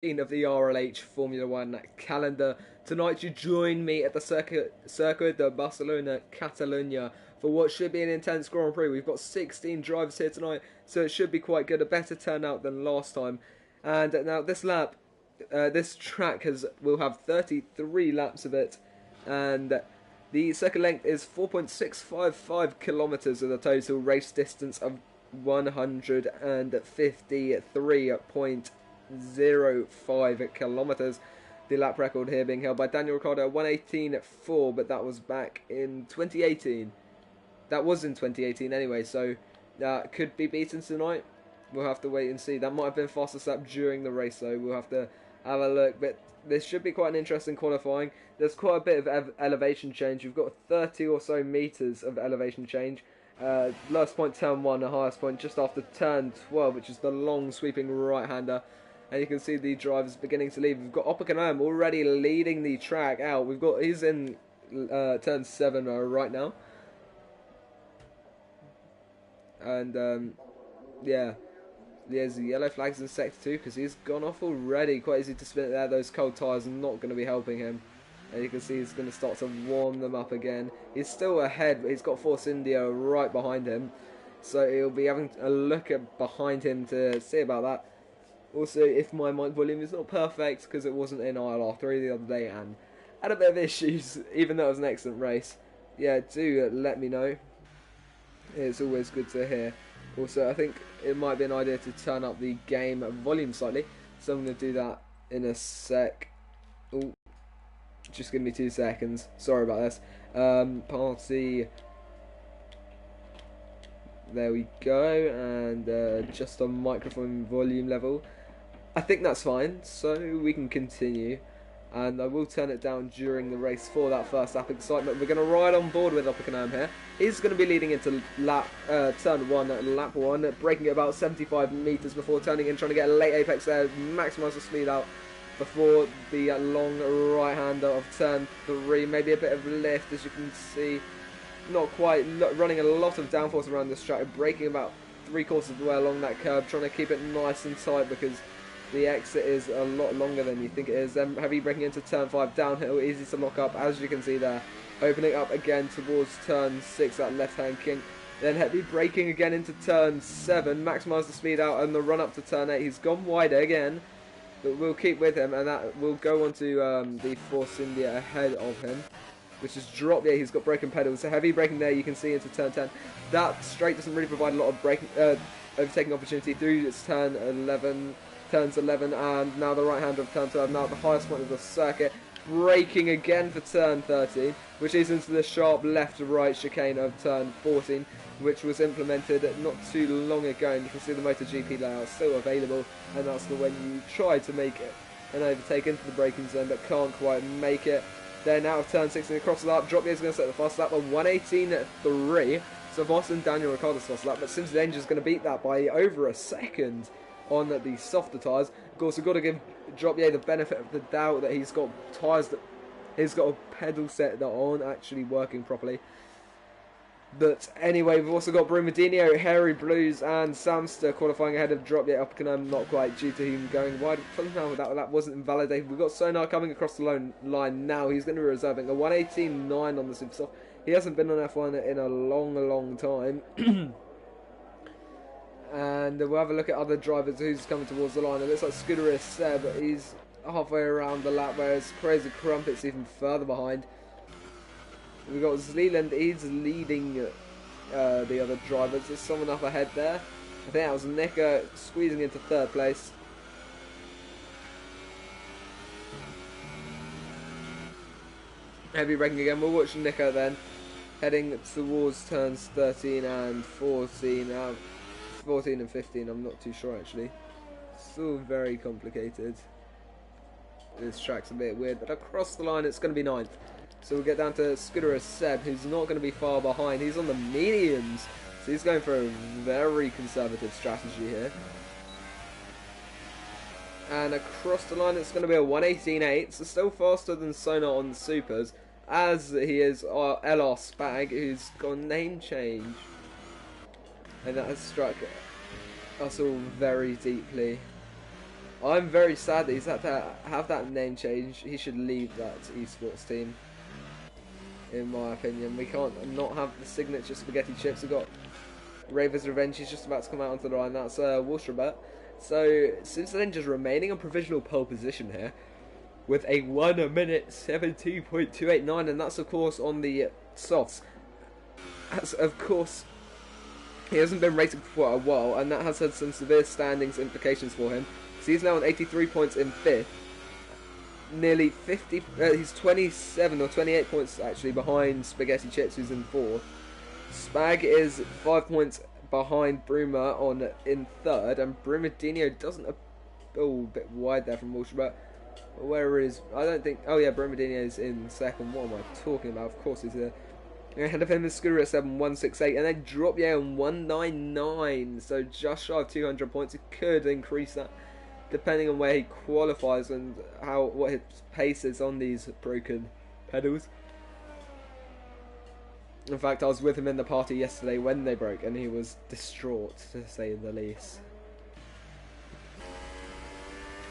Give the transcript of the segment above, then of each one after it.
of the RLH Formula One calendar. Tonight you join me at the Circuit de Barcelona, Catalunya for what should be an intense Grand Prix. We've got 16 drivers here tonight, so it should be quite good. A better turnout than last time. And now this track will have 33 laps of it, and the circuit length is 4.655 kilometers with a total race distance of 153.05 kilometers. The lap record here being held by Daniel Ricciardo, 1:18.4, but that was back in 2018. That was in 2018 anyway, so that could be beaten tonight. We'll have to wait and see. That might have been fastest lap during the race, so we'll have to have a look. But this should be quite an interesting qualifying. There's quite a bit of elevation change. You've got 30 or so meters of elevation change. Lowest point turn 1, the highest point just after turn 12, which is the long sweeping right-hander. And you can see the drivers beginning to leave. We've got Oppenheim already leading the track out. He's in turn 7 right now. And yeah, there's the yellow flags in sector 2 because he's gone off already. Quite easy to spin it there. Those cold tyres are not going to be helping him. And you can see he's going to start to warm them up again. He's still ahead, but he's got Force India right behind him. So he'll be having a look at behind him to see about that. Also, if my mic volume is not perfect, because it wasn't in RLR3 the other day and had a bit of issues, even though it was an excellent race. Yeah, do let me know. It's always good to hear. Also, I think it might be an idea to turn up the game volume slightly. So I'm going to do that in a sec. Ooh. Just give me 2 seconds. Sorry about this. Party. There we go. And just on microphone volume level. I think that's fine. So we can continue. And I will turn it down during the race for that first lap excitement. We're going to ride on board with Oppenheim here. He's going to be leading into turn 1, lap 1. Braking at about 75 meters before turning in. Trying to get a late apex there. Maximise the speed out before the long right-hander of turn 3. Maybe a bit of lift, as you can see. Not quite, running a lot of downforce around this track. Braking about 3/4 of the way along that curve. Trying to keep it nice and tight because the exit is a lot longer than you think it is. Then heavy braking into turn 5, downhill, easy to lock up, as you can see there. Opening up again towards turn 6, that left-hand kink. Then heavy braking again into turn 7. Maximise the speed out and the run up to turn 8. He's gone wider again. But we'll keep with him, and that will go on to the Force India ahead of him, which is drop. Yeah, he's got broken pedals. So heavy braking there, you can see into turn 10. That straight doesn't really provide a lot of overtaking opportunity through its turns 11, and now the right hander of turn 12. Now at the highest point of the circuit, braking again for turn 13, which is into the sharp left-to-right chicane of turn 14, which was implemented not too long ago. And you can see the MotoGP layout still available, and that's the when you try to make it an overtake into the braking zone but can't quite make it. Then out of turn 16 across the lap, Drop is going to set the fast lap of 1:18.3, so faster than Daniel Ricciardo's fast lap, but Sims Danger is going to beat that by over a second on the softer tyres. Of course, we've got to give Dropier the benefit of the doubt that he's got tyres that he's got a pedal set that aren't actually working properly. But anyway, we've also got Brumadinho, Harry Blues, and Samster qualifying ahead of Dropier. Oppenheim not quite due to him going wide. Now that wasn't invalidated. We've got Sonar coming across the line now. He's going to be reserving a 1:18.9 on the Supersoft. He hasn't been on F1 in a long time. And we'll have a look at other drivers who's coming towards the line. It looks like Scuderius Seb, he's halfway around the lap, whereas Crazy Crumpet's even further behind. We've got Zleland, he's leading the other drivers. There's someone up ahead there. I think that was Nicker squeezing into 3rd place. Heavy braking again. We'll watch Nicker then, heading towards turns 13 and 14. 14 and 15, I'm not too sure actually. Still very complicated. This track's a bit weird, but across the line it's going to be 9th. So we'll get down to Scuderius Seb, who's not going to be far behind. He's on the mediums, so he's going for a very conservative strategy here. And across the line it's going to be a 1:18.8, so still faster than Sonar on the Supers, as he is LR Spag, who's got a name change. And that has struck us all very deeply. I'm very sad that he's had to have that name change. He should leave that esports team, in my opinion. We can't not have the signature spaghetti chips. We've got Raver's Revenge. He's just about to come out onto the line. That's Wolfstrabert. So Cincinnati just remaining on provisional pole position here, with a 1 minute 17.289, and that's of course on the softs. As of course, he hasn't been racing for quite a while, and that has had some severe standings implications for him. So he's now on 83 points in 5th. Nearly 50, he's 27 or 28 points actually behind Spaghetti Chips, who's in 4th. Spag is 5 points behind Bruma in 3rd, and Brumadinho doesn't... a bit wide there from Walsh, but where is... I don't think... Oh yeah, Brumadinho's in 2nd. What am I talking about? Of course he's there. Ahead of him is Scooter at 7.168, and then Drop Ye on 199, so just shy of 200 points. It could increase that depending on where he qualifies and what his pace is on these broken pedals. In fact, I was with him in the party yesterday when they broke, and he was distraught, to say the least.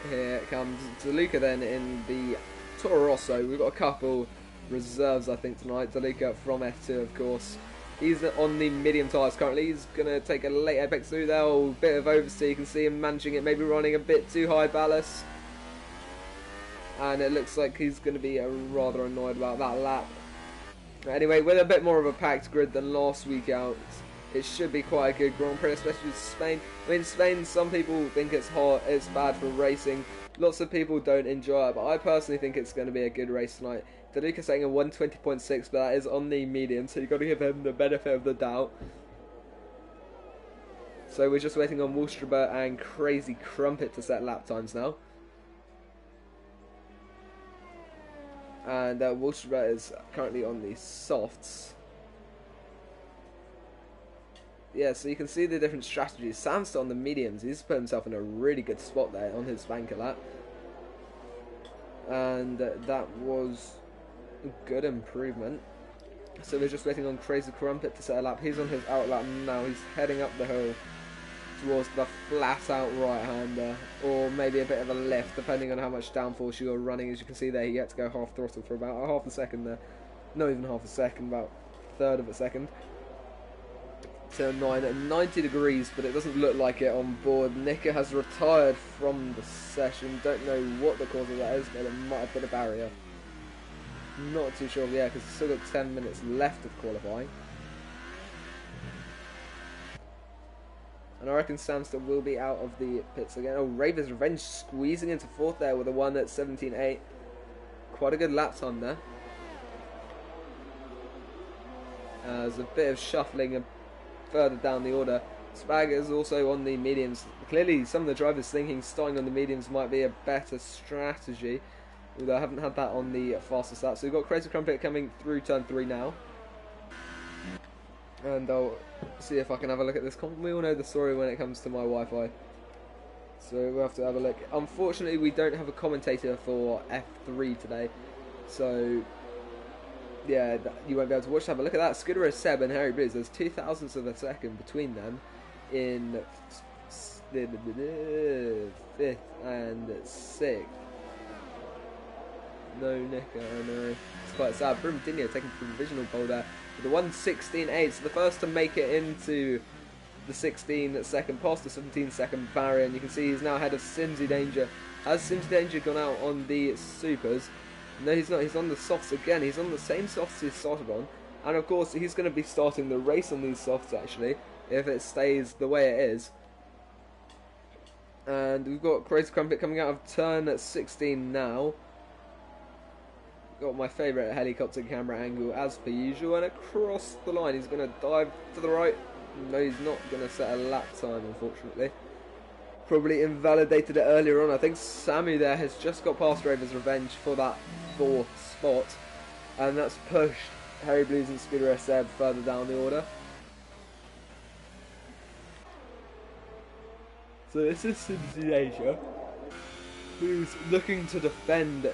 Here comes DeLuca then in the Toro Rosso. We've got a couple reserves, I think, tonight. DeLuca from F2, of course. He's on the medium tyres currently. He's going to take a late apex through there. A bit of oversteer. You can see him managing it, maybe running a bit too high ballast. And it looks like he's going to be rather annoyed about that lap. Anyway, with a bit more of a packed grid than last week out, it should be quite a good Grand Prix, especially with Spain. I mean, Spain, some people think it's hot, it's bad for racing. Lots of people don't enjoy it, but I personally think it's going to be a good race tonight. DeLuca saying a 120.6, but that is on the medium, so you've got to give him the benefit of the doubt. So we're just waiting on Wolfstrabert and Crazy Crumpet to set lap times now. And Wolfstrabert is currently on the softs. Yeah, so you can see the different strategies. Sam's on the mediums. He's put himself in a really good spot there on his banker lap. And that was a good improvement. So we're just waiting on Crazy Crumpet to set a lap. He's on his out lap now. He's heading up the hill towards the flat out right hander, or maybe a bit of a lift depending on how much downforce you're running. As you can see there, he had to go half throttle for about half a second there. Not even half a second, about a third of a second. Turn 9 at 90 degrees, but it doesn't look like it on board. Nika has retired from the session. Don't know what the cause of that is, but it might have been a barrier. Not too sure, yeah, because it's still got 10 minutes left of qualifying. And I reckon Samster will be out of the pits again. Oh, Raven's Revenge squeezing into 4th there with a 1 at 17.8. Quite a good lap time there. There's a bit of shuffling further down the order. Spag is also on the mediums. Clearly some of the drivers thinking starting on the mediums might be a better strategy, although I haven't had that on the fastest lap. So we've got Crazy Crumpet coming through turn 3 now, and I'll see if I can have a look at this. We all know the story when it comes to my Wi-Fi, so we'll have to have a look. Unfortunately, we don't have a commentator for F3 today, so yeah, you won't be able to watch. Have a look at that. Scooter Seb and Harry Blues. There's 0.02 of a second between them in 5th and 6th. No Nicker, no. It's quite sad. Brumadinho taking provisional pole there with the 1:16.8. So the first to make it into the 16-second past the 17-second barrier, and you can see he's now ahead of Simsy Danger. Has Simsy Danger gone out on the supers? No, he's not. He's on the softs again. He's on the same softs he started on. And of course, he's going to be starting the race on these softs, actually, if it stays the way it is. And we've got Crazy Crumpet coming out of turn 16 now. Got my favourite helicopter camera angle, as per usual. And across the line, he's going to dive to the right. No, he's not going to set a lap time, unfortunately. Probably invalidated it earlier on. I think Samu there has just got past Raven's Revenge for that 4th spot, and that's pushed Harry Blues and Scooter Seb further down the order. So this is Simsy Asia, who's looking to defend.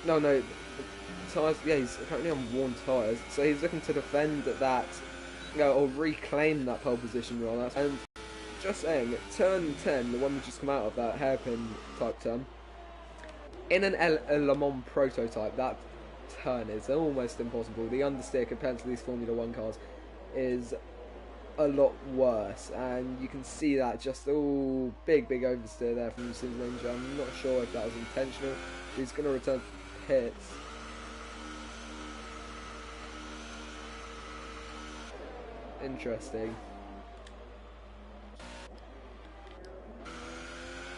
No, tyres. Yeah, he's currently on worn tyres, so he's looking to defend that, or reclaim that pole position rather. And just saying, turn 10, the one we just come out of, that hairpin type turn, in an Le Mans prototype, that turn is almost impossible. The understeer compared to these Formula 1 cars is a lot worse, and you can see that just big oversteer there from Sims Ninja. I'm not sure if that was intentional. He's going to return hits. Interesting.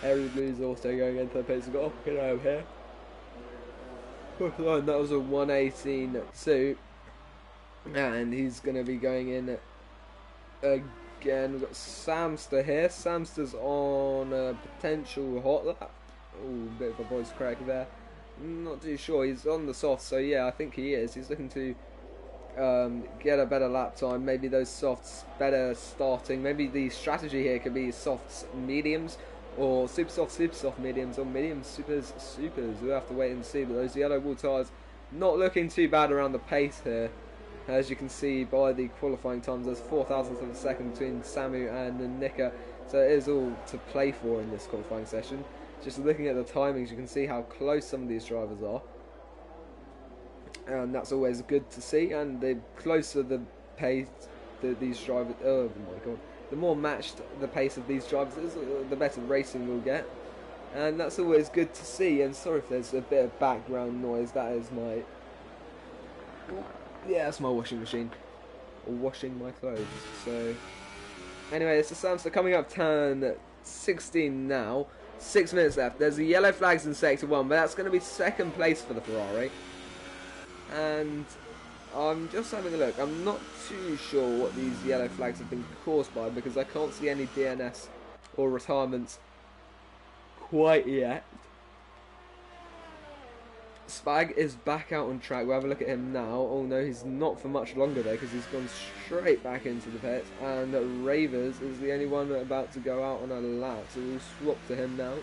Harry Blue's also going into the pace. We've got Opkin over here. And that was a 118.2, and he's going to be going in again. We've got Samster here. Samster's on a potential hot lap. Oh, bit of a voice crack there. Not too sure. He's on the soft, so yeah, I think he is. He's looking to get a better lap time. Maybe those softs better starting. Maybe the strategy here could be softs, mediums, or super soft mediums, or mediums, supers. We'll have to wait and see. But those yellow wall tyres not looking too bad around the pace here. As you can see by the qualifying times, there's 4,000ths of a second between Samu and Nika, so it is all to play for in this qualifying session. Just looking at the timings, you can see how close some of these drivers are, and that's always good to see. And the closer the pace that these drivers, oh my god, the more matched the pace of these drivers is, the better racing we'll get, and that's always good to see. And sorry if there's a bit of background noise, that is my, yeah, that's my washing machine, or washing my clothes. So anyway, it's the Samster coming up turn 16 now. 6 minutes left. There's the yellow flags in sector 1, but that's going to be second place for the Ferrari. And I'm just having a look. I'm not too sure what these yellow flags have been caused by, because I can't see any DNS or retirements quite yet. Spag is back out on track. We'll have a look at him now. Oh no, he's not for much longer though, because he's gone straight back into the pits. And Ravers is the only one about to go out on a lap, so we'll swap to him now.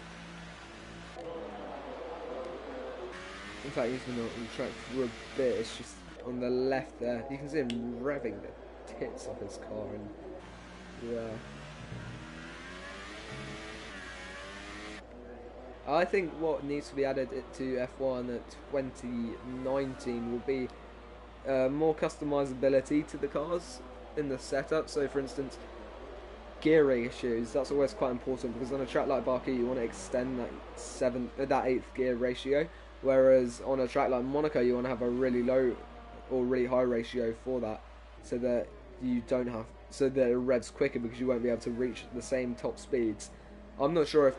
In fact, he's been on track for a bit. It's just on the left there. You can see him revving the tits off his car, and yeah. I think what needs to be added to F1 at 2019 will be more customizability to the cars in the setup. So for instance, gear ratios, that's always quite important, because on a track like Baku you want to extend that 8th gear ratio, whereas on a track like Monaco you want to have a really low or really high ratio for that, so that you don't have, so that it revs quicker, because you won't be able to reach the same top speeds. I'm not sure if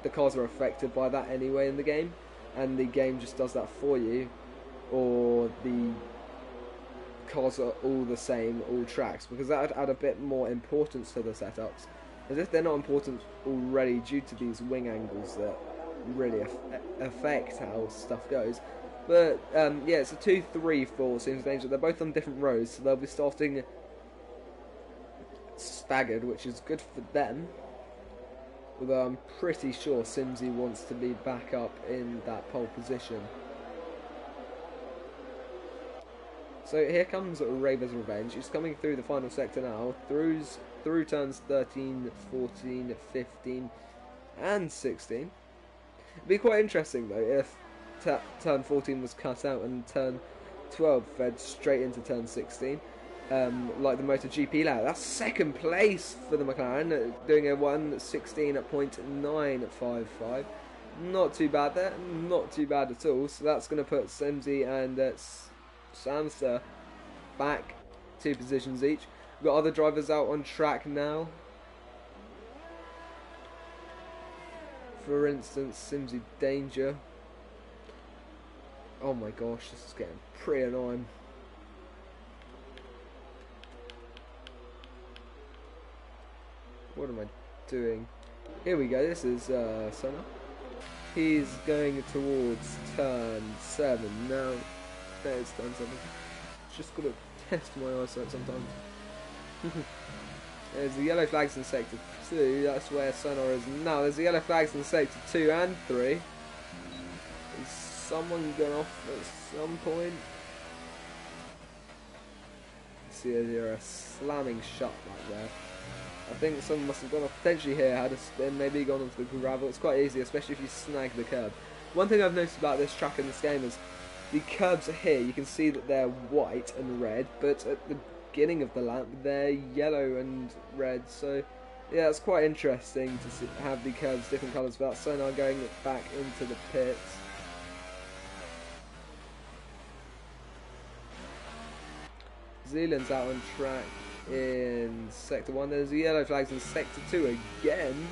the cars are affected by that anyway in the game, and the game just does that for you, or the cars are all the same, all tracks, because that would add a bit more importance to the setups, as if they're not important already due to these wing angles that really affect how stuff goes. But yeah, it's a 2-3-4 Sims Danger. They're both on different rows, so they'll be starting staggered, which is good for them. Although I'm pretty sure Simsy wants to be back up in that pole position. So here comes Raver's Revenge. He's coming through the final sector now, through turns 13, 14, 15 and 16. It'd be quite interesting though if turn 14 was cut out and turn 12 fed straight into turn 16. Like the MotoGP lap. That's second place for the McLaren, doing a 1:16.955. Not too bad there, not too bad at all. So that's going to put Simsy and Samster back 2 positions each. We've got other drivers out on track now. For instance, Simsy Danger. Oh my gosh, this is getting pretty annoying. What am I doing? Here we go, this is Senna. He's going towards turn 7 now. There's turn 7. Just got to test my eyesight sometimes. There's the yellow flags in sector 2, that's where Senna is now. There's the yellow flags in sector 2 and 3. Is someone going off at some point? See, there's a slamming shut right there. I think someone must have gone off potentially here, had a spin, maybe gone onto the gravel. It's quite easy, especially if you snag the curb. One thing I've noticed about this track in this game is the curbs here, you can see that they're white and red, but at the beginning of the lap they're yellow and red, so yeah, it's quite interesting to see, have the curbs different colours without Sonar going back into the pits. Zealand's out on track in Sector 1. There's yellow flags in Sector 2 again.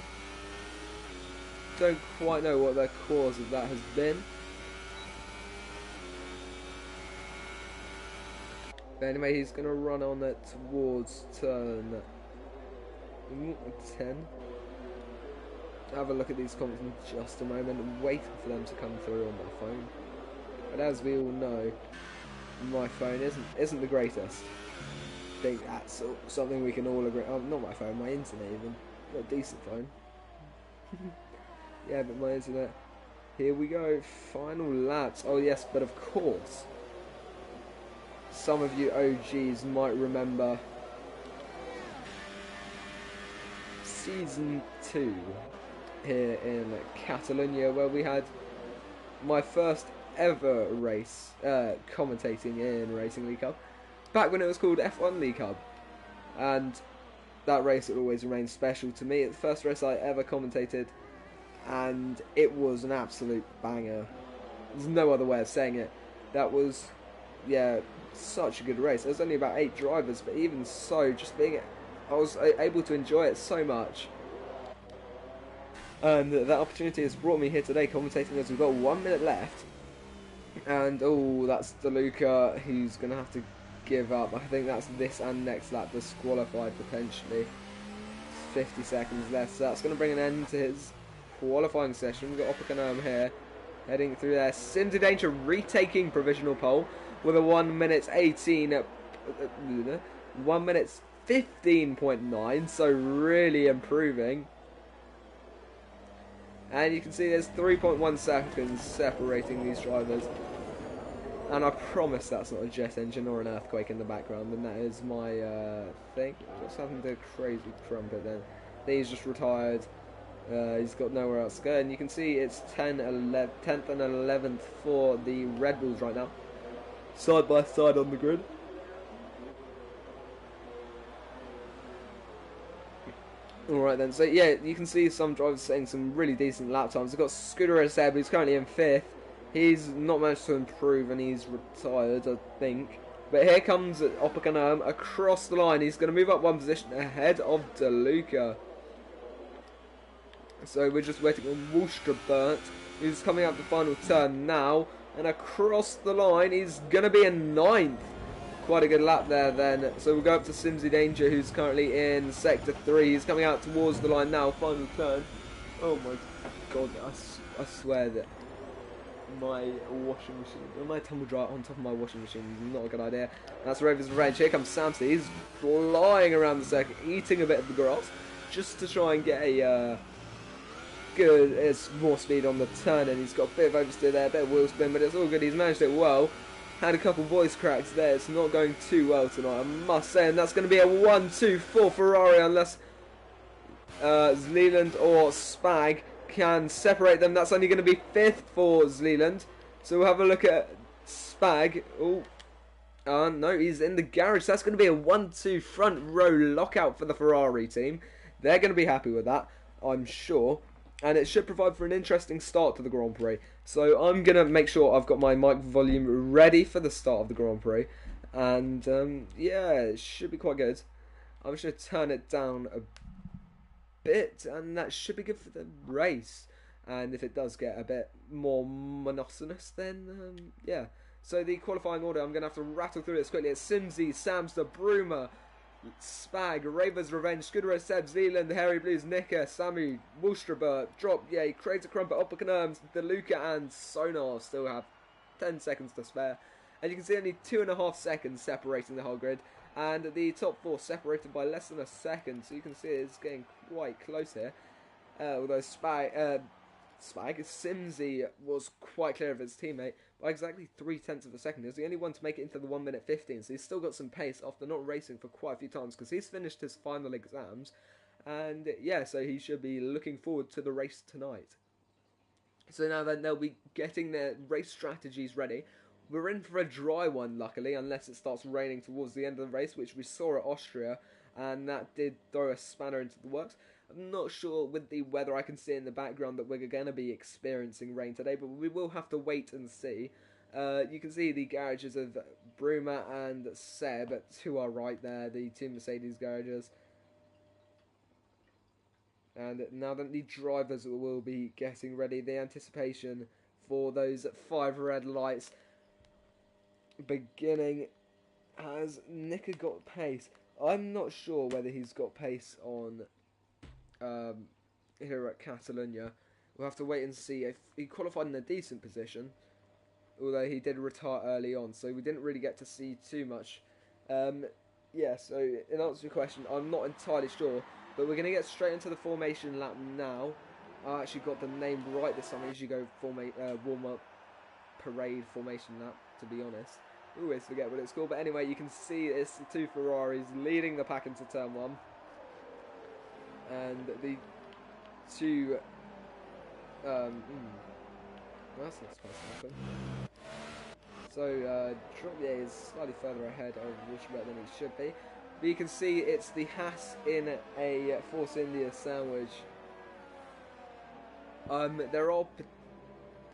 Don't quite know what the cause of that has been. But anyway, he's going to run on it towards turn 10. Have a look at these comments in just a moment. I'm waiting for them to come through on my phone. But as we all know, my phone isn't the greatest. I think that's something we can all agree. Oh, not my phone, my internet even. Got a decent phone. Yeah, but my internet. Here we go, final laps. Oh yes, but of course, some of you OGs might remember Season 2 here in Catalonia, where we had my first ever race commentating in Racing League Cup, back when it was called F1 League Cup, and that race will always remain special to me. It's the first race I ever commentated, and it was an absolute banger. There's no other way of saying it. That was, yeah, such a good race. There was only about 8 drivers, but even so, I was able to enjoy it so much. And that opportunity has brought me here today commentating as we've got 1 minute left. And, oh, that's DeLuca, who's going to have to give up. I think that's this and next lap disqualified potentially. 50 seconds left, so that's going to bring an end to his qualifying session. We've got Oppenheim here, heading through there. Simsy Danger retaking provisional pole with a 1 minute 18, 1 minute 15.9, so really improving. And you can see there's 3.1 seconds separating these drivers. And I promise that's not a jet engine or an earthquake in the background, and that is my thing. Just having the crazy trumpet then. He's just retired. He's got nowhere else to go, and you can see it's 10th and 11th for the Red Bulls right now, side by side on the grid. Alright then, so yeah, you can see some drivers setting some really decent lap times. We've got Scooter Seb, who's currently in 5th. He's not managed to improve and he's retired, I think. But here comes Oppenheim across the line. He's going to move up 1 position ahead of DeLuca. So we're just waiting on Wolsterbert, who's coming up the final turn now. And across the line, he's going to be in 9th. Quite a good lap there then. So we'll go up to Simsy Danger, who's currently in Sector 3. He's coming out towards the line now, final turn. Oh my god, I swear that my washing machine, my tumble dryer on top of my washing machine is not a good idea. That's Raven's Revenge. Here comes Samsey. He's flying around the circuit, eating a bit of the grass, just to try and get a more speed on the turn. And he's got a bit of oversteer there, a bit of wheel spin, but it's all good. He's managed it well. Had a couple voice cracks there. It's not going too well tonight, I must say. And that's going to be a 1-2 for Ferrari, unless Zealand or Spag can separate them. That's only going to be 5th for Zealand. So we'll have a look at Spag. Oh, no, he's in the garage. So that's going to be a 1-2 front row lockout for the Ferrari team. They're going to be happy with that, I'm sure. And it should provide for an interesting start to the Grand Prix. So I'm going to make sure I've got my mic volume ready for the start of the Grand Prix. And yeah, it should be quite good. I'm just going to turn it down a bit, and that should be good for the race. And if it does get a bit more monotonous, then yeah. So the qualifying order, I'm going to have to rattle through this quickly. It's Simsy, Samster, Broomer, Spag, Raver's Revenge, Scudero, Seb, Zealand, Harry Blues, Nika, Samu, Wolsterbert, Drop, Yay, Crater Crumpet, Oppenheim, DeLuca, and Sonar still have 10 seconds to spare. And you can see only 2.5 seconds separating the whole grid. And the top 4 separated by less than a second, so you can see it's getting quite close here. Although Simsy was quite clear of his teammate by exactly 0.3 of a second. He was the only one to make it into the 1 minute 15, so he's still got some pace after not racing for quite a few times, because he's finished his final exams And yeah, so he should be looking forward to the race tonight. So now then, they'll be getting their race strategies ready. We're in for a dry one, luckily, unless it starts raining towards the end of the race, which we saw at Austria, and that did throw a spanner into the works. I'm not sure with the weather. I can see in the background that we're going to be experiencing rain today, but we will have to wait and see. You can see the garages of Bruma and Seb to our right there, the two Mercedes garages. And now that the drivers will be getting ready, the anticipation for those 5 red lights beginning. Has Nicker got pace? I'm not sure whether he's got pace on here at Catalonia. We'll have to wait and see. If he qualified in a decent position, although he did retire early on, so we didn't really get to see too much. Yeah, so in answer to your question, I'm not entirely sure, but we're going to get straight into the formation lap now. I actually got the name right this time. I usually go warm-up parade formation lap, to be honest. I always forget what it's called, but anyway, you can see it's the 2 Ferraris leading the pack into turn 1. And the 2... that's not supposed to happen. So, Dropier is slightly further ahead of Richard than he should be. But you can see it's the Haas in a Force India sandwich. There are...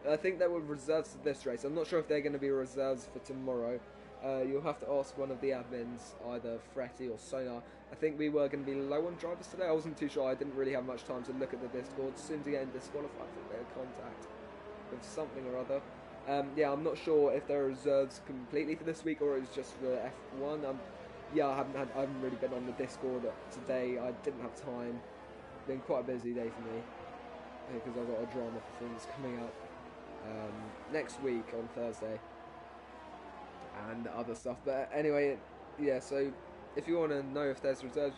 I think there were reserves for this race. I'm not sure if they're going to be reserves for tomorrow. You'll have to ask one of the admins, either Fretty or Sonar. I think we were going to be low on drivers today. I wasn't too sure. I didn't really have much time to look at the Discord. Soon to get disqualified for a bit of contact with something or other. Yeah, I'm not sure if there are reserves completely for this week or it's just for F1. Yeah, I haven't really been on the Discord today. I didn't have time. Been quite a busy day for me because I've got a drama performance coming up next week on Thursday and other stuff. But anyway, yeah, so if you want to know if there's reserves,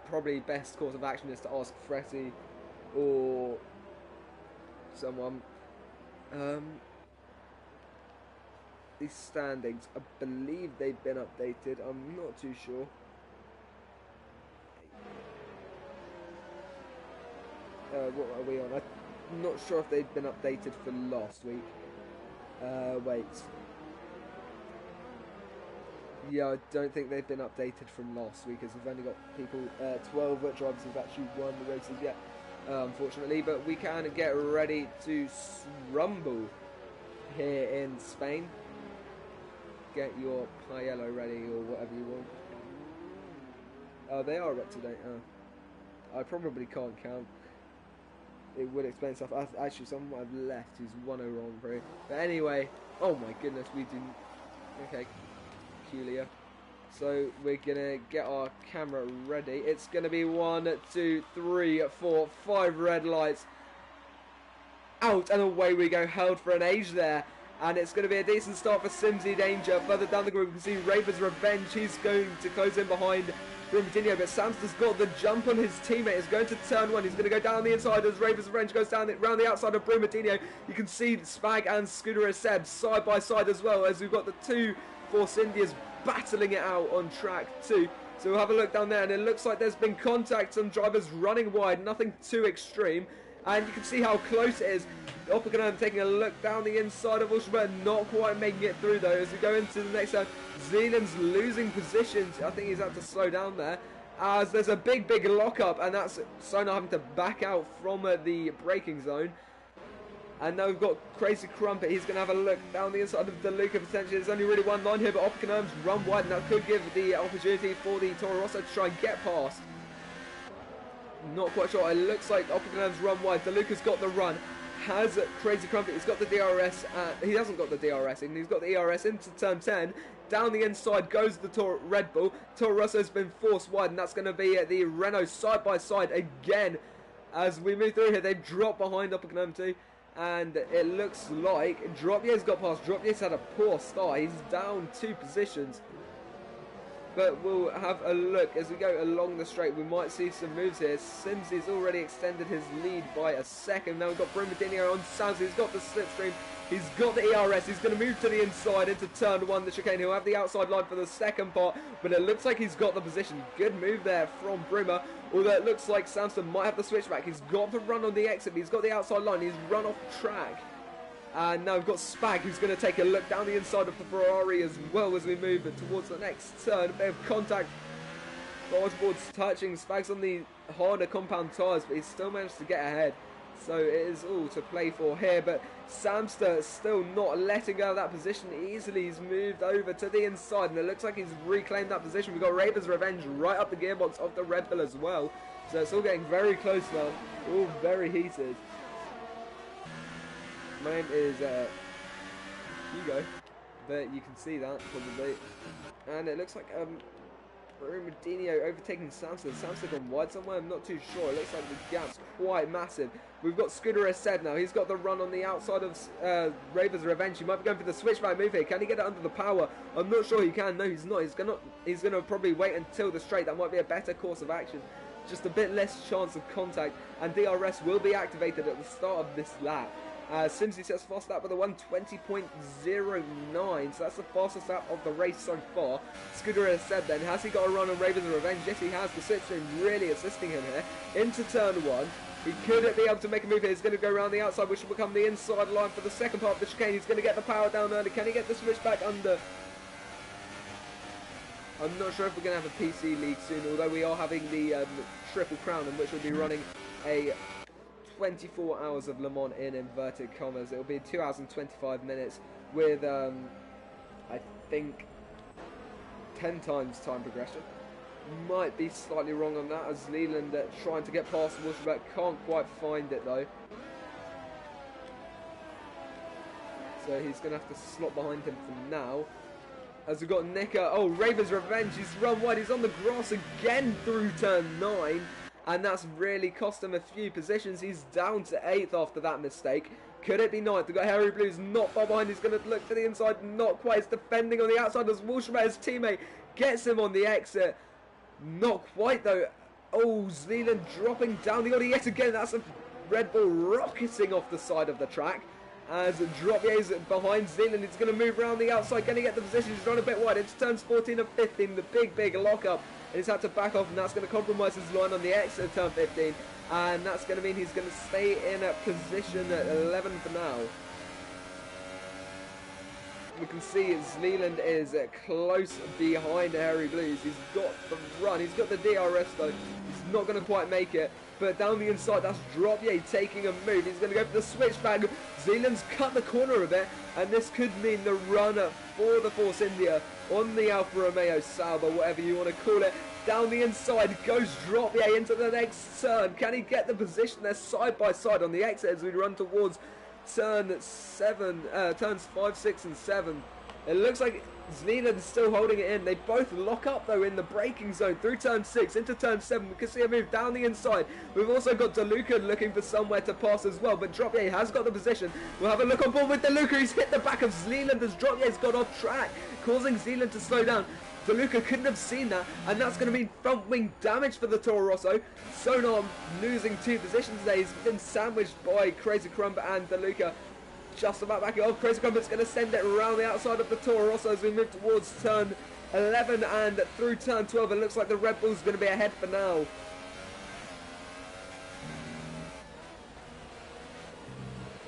probably best course of action is to ask Fretty or someone. These standings, I believe they've been updated. I'm not too sure. What are we on? I'm not sure if they've been updated for last week. Wait. Yeah, I don't think they've been updated from last week, as we've only got people, 12 drivers who've actually won the races yet, unfortunately. But we can get ready to rumble here in Spain. Get your paella ready or whatever you want. Oh, they are up to date. I probably can't count. It would explain stuff. Actually, someone might have left who's 1-0 wrong through. But anyway, oh my goodness, we didn't. Okay, peculiar. So we're gonna get our camera ready. It's gonna be 1, 2, 3, 4, 5 red lights. Out and away we go. Held for an age there. And it's going to be a decent start for Simsy Danger. Further down the group, we can see Raver's Revenge. He's going to close in behind Brumadinho, but Samster's got the jump on his teammate. He's going to turn 1. He's going to go down the inside as Raver's Revenge goes down around the outside of Brumadinho. You can see Spag and Scooter Seb side by side as well, as we've got the 2 Force Indias battling it out on track 2. So we'll have a look down there, and it looks like there's been contact. Some drivers running wide, nothing too extreme. And you can see how close it is. Oppenheim taking a look down the inside of Ulschberg, not quite making it through though. As we go into the next turn, Zeeland's losing positions. I think he's had to slow down there, as there's a big lock-up, and that's Sonar having to back out from the braking zone. And now we've got Crazy Crumpet. He's going to have a look down the inside of DeLuca potentially. There's only really one line here, but Oppenheim's run wide, and that could give the opportunity for the Toro Rosso to try and get past. Not quite sure. It looks like Oppenheim's run wide. DeLuca's got the run. Has Crazy Crumpet. He's got the DRS. He hasn't got the DRS in. He's got the ERS into turn 10. Down the inside goes the Red Bull. Toro Rosso's been forced wide, and that's going to be the Renault side by side again. As we move through here, they've dropped behind Oppenheim too. And it looks like Dropier's got past. Dropier's had a poor start. He's down 2 positions. but we'll have a look as we go along the straight. We might see some moves here. Simsy's already extended his lead by a second. Now we've got Brumadinho on Samsy. He's got the slipstream. He's got the ERS. He's going to move to the inside into turn 1, the chicane. He'll have the outside line for the second part, but it looks like he's got the position. Good move there from Bruma, although it looks like Samson might have the switchback. He's got the run on the exit, but he's got the outside line. He's run off track. And now we've got Spag, who's going to take a look down the inside of the Ferrari as well as we move towards the next turn. A bit of contact. Boards touching. Spag's on the harder compound tyres, but he's still managed to get ahead. So it is all to play for here. But Samster still not letting go of that position easily. He's moved over to the inside, and it looks like he's reclaimed that position. We've got Raven's Revenge right up the gearbox of the Red Bull as well. So it's all getting very close now. All very heated. My name is Hugo, but you can see that probably. And it looks like Brumadinho overtaking Samson. Samson gone wide somewhere, I'm not too sure. It looks like the gap's quite massive. We've got Scooter as said now. He's got the run on the outside of Raven's Revenge. He might be going for the switchback move here. Can he get it under the power? I'm not sure he can. No, he's not. He's gonna probably wait until the straight. That might be a better course of action. Just a bit less chance of contact, and DRS will be activated at the start of this lap. Simsy sets fast lap with a 1:20.09, so that's the fastest lap of the race so far. Scooter has said then, has he got a run on Raven's Revenge? Yes, he has. The slipstream really assisting him here. Into turn 1. He could be able to make a move here. He's going to go around the outside, which will become the inside line for the second part of the chicane. He's going to get the power down early. Can he get the switch back under? I'm not sure if we're going to have a PC league soon, although we are having the Triple Crown, in which we'll be running a 24 hours of Le Mans in inverted commas. It'll be 2 hours and 25 minutes with, I think, 10 times time progression. Might be slightly wrong on that, as Leland trying to get past the Waterback, can't quite find it though. So he's going to have to slot behind him for now. As we've got Nicker, oh, Raven's Revenge, he's run wide, he's on the grass again through turn 9. And that's really cost him a few positions. He's down to 8th after that mistake. Could it be 9th? We've got Harry Blues not far behind. He's going to look to the inside. Not quite. He's defending on the outside as Walshammer, his teammate, gets him on the exit. Not quite though. Oh, Zealand dropping down the order yet again. That's a Red Bull rocketing off the side of the track. As Dropier's behind Zealand, he's going to move around the outside. Can he get the position? He's run a bit wide. Into turns 14 and 15. The big lock-up. And he's had to back off, and that's going to compromise his line on the exit of turn 15. And that's going to mean he's going to stay in a position at 11 for now. We can see Zealand is close behind Harry Blues. He's got the run. He's got the DRS though. He's not going to quite make it. But down the inside, that's Dropier taking a move. He's going to go for the switchback. Zealand's cut the corner a bit, and this could mean the run for the Force India on the Alfa Romeo Sauber, whatever you want to call it. Down the inside goes Dropier into the next turn. Can he get the position? They're side by side on the exit as we run towards turns 5, 6 and 7. It looks like Zealand's still holding it in. They both lock up though in the braking zone through turn 6 into turn 7. We can see a move down the inside. We've also got DeLuca looking for somewhere to pass as well, but Dropier has got the position. We'll have a look on board with DeLuca. He's hit the back of Zealand as Dropier's got off track, causing Zealand to slow down. DeLuca couldn't have seen that, and that's going to mean front wing damage for the Toro Rosso. Sonar losing 2 positions there. He's been sandwiched by Crazy Crumb and DeLuca. Just about backing off. Crazy Crumb is going to send it around the outside of the Toro Rosso as we move towards turn 11 and through turn 12. It looks like the Red Bull's going to be ahead for now.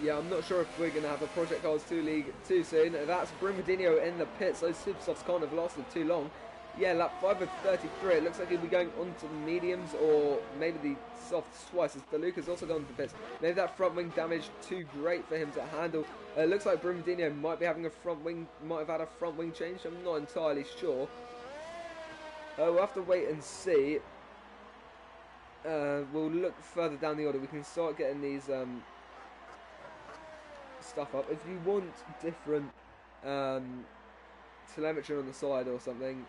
Yeah, I'm not sure if we're going to have a Project Cars 2 League too soon. That's Brumadinho in the pits. Those super softs can't have lasted too long. Yeah, lap 5 of 33. It looks like he'll be going on to the mediums or maybe the softs twice, as DeLuca's also gone to the pits. Maybe that front wing damage too great for him to handle. It looks like Brumadinho might be having a front wing, might have had a front wing change. I'm not entirely sure. We'll have to wait and see. We'll look further down the order. We can start getting these stuff up. If you want different telemetry on the side or something,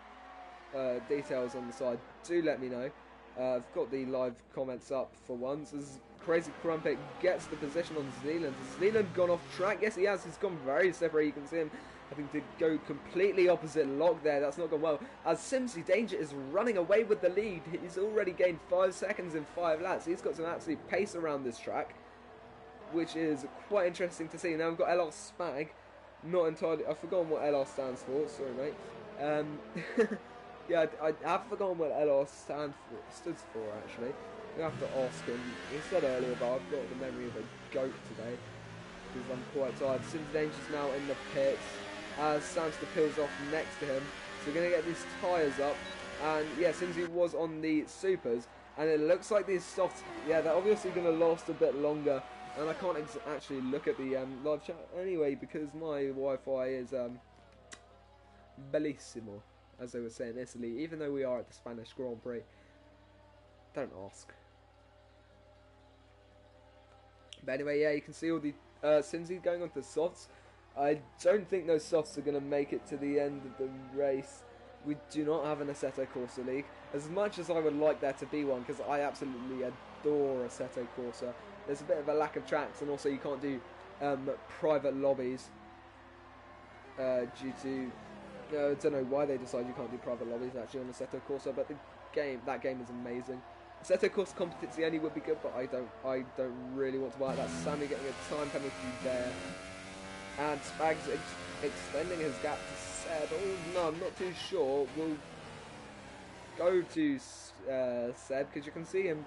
details on the side, do let me know. I've got the live comments up for once as Crazy Crumpet gets the position on Zealand. Has Zealand gone off track? Yes, he has. He's gone very slippery. You can see him having to go completely opposite lock there. That's not gone well. As Simsy Danger is running away with the lead. He's already gained 5 seconds in 5 laps. He's got some absolute pace around this track, which is quite interesting to see. Now we've got LR Spag. Not entirely... I've forgotten what LR stands for. Sorry, mate. Yeah, I have forgotten what LR stood for, actually. We have to ask him. He said earlier, but I've got the memory of a goat today, because I'm quite tired. Simsy Danger's now in the pits, as Samster peels off next to him. So we're going to get these tyres up. And yeah, Simsy was on the supers, and it looks like these softs, yeah, they're obviously going to last a bit longer. And I can't actually look at the live chat anyway, because my Wi-Fi is bellissimo, as they would say in Italy, even though we are at the Spanish Grand Prix. Don't ask. But anyway, yeah, you can see all the Simsy going on to softs. I don't think those softs are going to make it to the end of the race. We do not have an Assetto Corsa League, as much as I would like there to be one, because I absolutely adore Assetto Corsa. There's a bit of a lack of tracks, and also you can't do private lobbies due to... I don't know why they decide you can't do private lobbies actually on Assetto Corsa, but that game is amazing. Assetto Corsa competency only would be good, but I don't really want to buy it. That's Sammy getting a time penalty there, and Spags extending his gap to Seb. Oh no, I'm not too sure. We'll go to Seb, because you can see him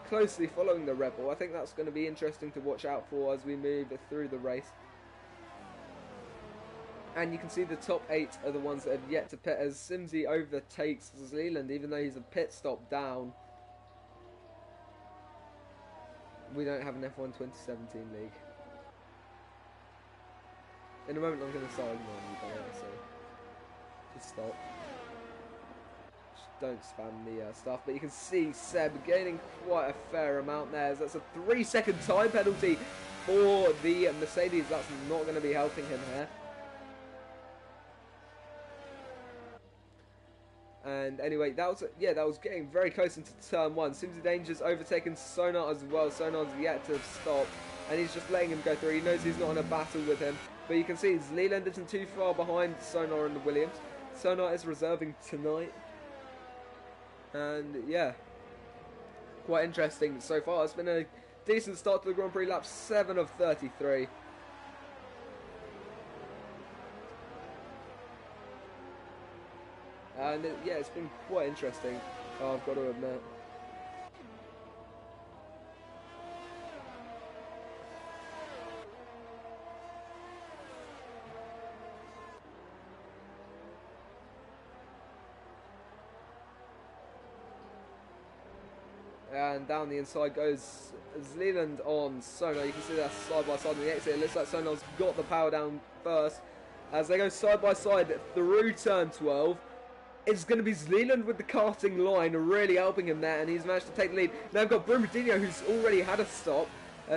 closely following the Red Bull. I think that's going to be interesting to watch out for as we move through the race. And you can see the top 8 are the ones that have yet to pit, as Simsy overtakes Zealand, even though he's a pit stop down. We don't have an F1 2017 league. In a moment I'm going to start ignoring you, by the way, so just stop. Just don't spam the stuff. But you can see Seb gaining quite a fair amount there. That's a 3-second time penalty for the Mercedes. That's not going to be helping him here. And anyway, that was getting very close into turn 1. Simsy Danger's overtaken Sonar as well. Sonar's yet to stop, and he's just letting him go through. He knows he's not in a battle with him, but you can see Leland isn't too far behind Sonar and the Williams. Sonar is reserving tonight, and yeah, quite interesting so far. It's been a decent start to the Grand Prix. Lap 7 of 33. And yeah, it's been quite interesting, I've got to admit. And down the inside goes Zealand on Sonar. You can see that side by side on the exit. It looks like Sonar's got the power down first, as they go side by side through turn 12. It's going to be Zealand with the karting line, really helping him there, and he's managed to take the lead. Now we've got Brumadinho, who's already had a stop,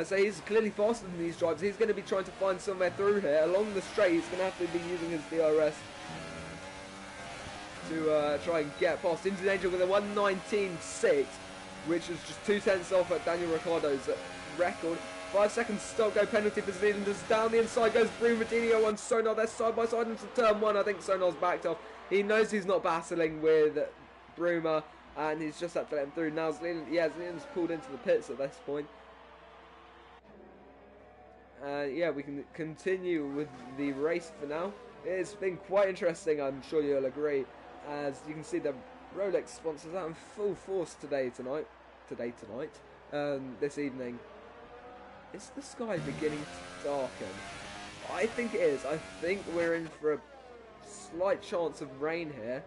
so he's clearly faster than these drivers. He's going to be trying to find somewhere through here. Along the straight, he's going to have to be using his DRS to try and get past. Into Danger with a 1:19.6, which is just 2 tenths off at Daniel Ricciardo's record. 5 seconds stop go penalty for Zealanders. Down the inside goes Brumadinho on Sonar. They're side by side into turn 1. I think Sonar's backed off. He knows he's not battling with Bruma, and he's just had to let him through. Now Zealand's pulled into the pits at this point. Yeah, we can continue with the race for now. It's been quite interesting, I'm sure you'll agree, as you can see the Rolex sponsors out in full force this evening. Is the sky beginning to darken? I think it is. I think we're in for a slight chance of rain here.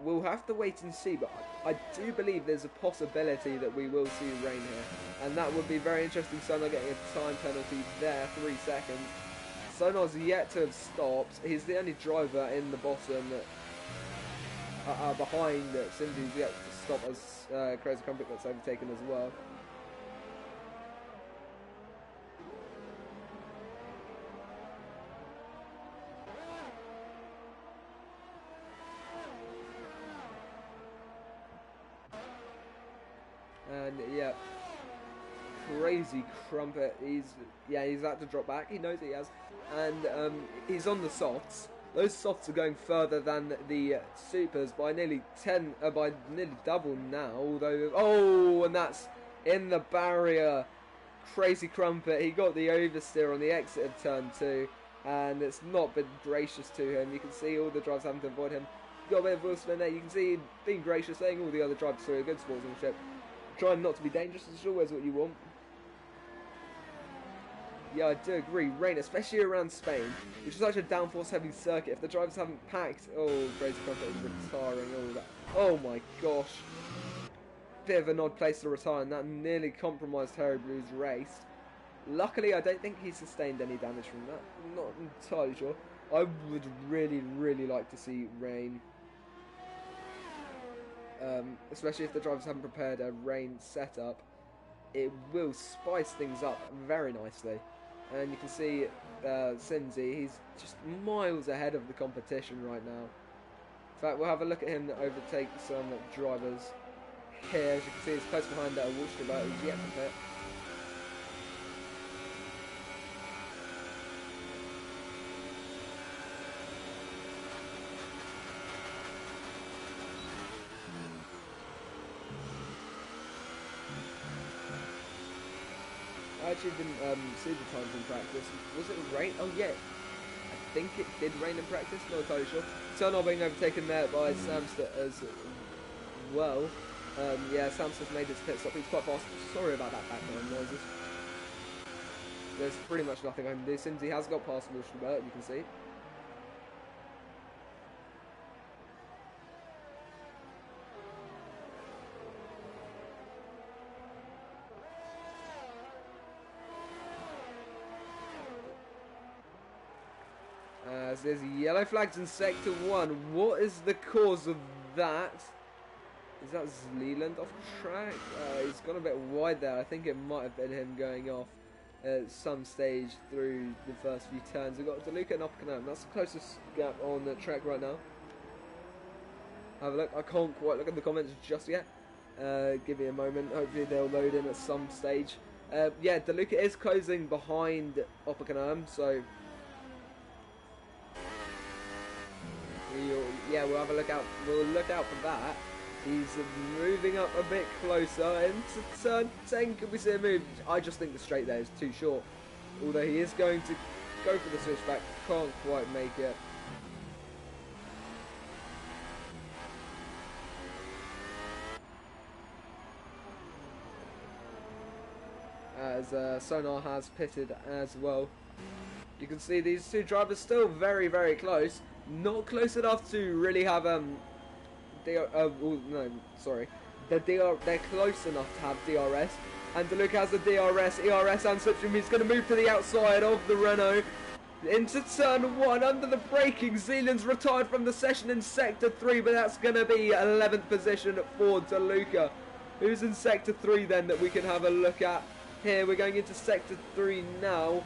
We'll have to wait and see, but I do believe there's a possibility that we will see rain here, and that would be very interesting. Sonar getting a time penalty there, 3 seconds. Sonar's yet to have stopped. He's the only driver in the bottom behind Simsy's yet to stop, as Crazy Crumpet that's overtaken as well. And yeah, crazy crumpet. He's had to drop back. He knows he has, and he's on the softs. Those softs are going further than the supers by nearly by nearly double now. Although, and that's in the barrier. Crazy crumpet. He got the oversteer on the exit of turn 2, and it's not been gracious to him. You can see all the drivers having to avoid him. Got a bit of wheel spin there. You can see him being gracious, saying all the other drivers through a good sportsmanship. Trying not to be dangerous is always what you want. Yeah, I do agree. Rain, especially around Spain, which is such a downforce heavy circuit. If the drivers haven't packed, crazy crumpet is retiring, all that. Oh my gosh. Bit of an odd place to retire, and that nearly compromised Harry Blue's race. Luckily, I don't think he sustained any damage from that. I'm not entirely sure. I would really, really like to see rain. Especially if the drivers haven't prepared a rain setup. It will spice things up very nicely. And you can see Simsy, he's just miles ahead of the competition right now. In fact, we'll have a look at him overtake some drivers here. As you can see, he's close behind Walshkaber, who's yet to pit. I actually didn't see the times in practice. Was it rain? Oh yeah, I think it did rain in practice. Not entirely sure. Sonal being overtaken there by Samster as well. Yeah, Samster's made his pit stop. He's quite fast. Sorry about that background noises. There's pretty much nothing I can do. Simsy has got past Wilshire, you can see. As there's yellow flags in Sector 1. What is the cause of that? Is that Leland off track? He's gone a bit wide there. I think it might have been him going off at some stage through the first few turns. We've got DeLuca and Oppenheim. That's the closest gap on the track right now. Have a look. I can't quite look at the comments just yet. Give me a moment. Hopefully they'll load in at some stage. Yeah, DeLuca is closing behind Oppenheim, so... Yeah, we'll have a look out. We'll look out for that. He's moving up a bit closer into turn 10. Could we see a move? I just think the straight there is too short. Although he is going to go for the switchback, can't quite make it. As Sonar has pitted as well. You can see these two drivers still very, very close. Not close enough to really have they're close enough to have DRS, and DeLuca has the DRS, ERS and Slipstream. He's going to move to the outside of the Renault into turn 1 under the braking. Zealand's retired from the session in Sector 3, but that's going to be 11th position for DeLuca. Who's in Sector 3 then that we can have a look at here? We're going into Sector 3 now.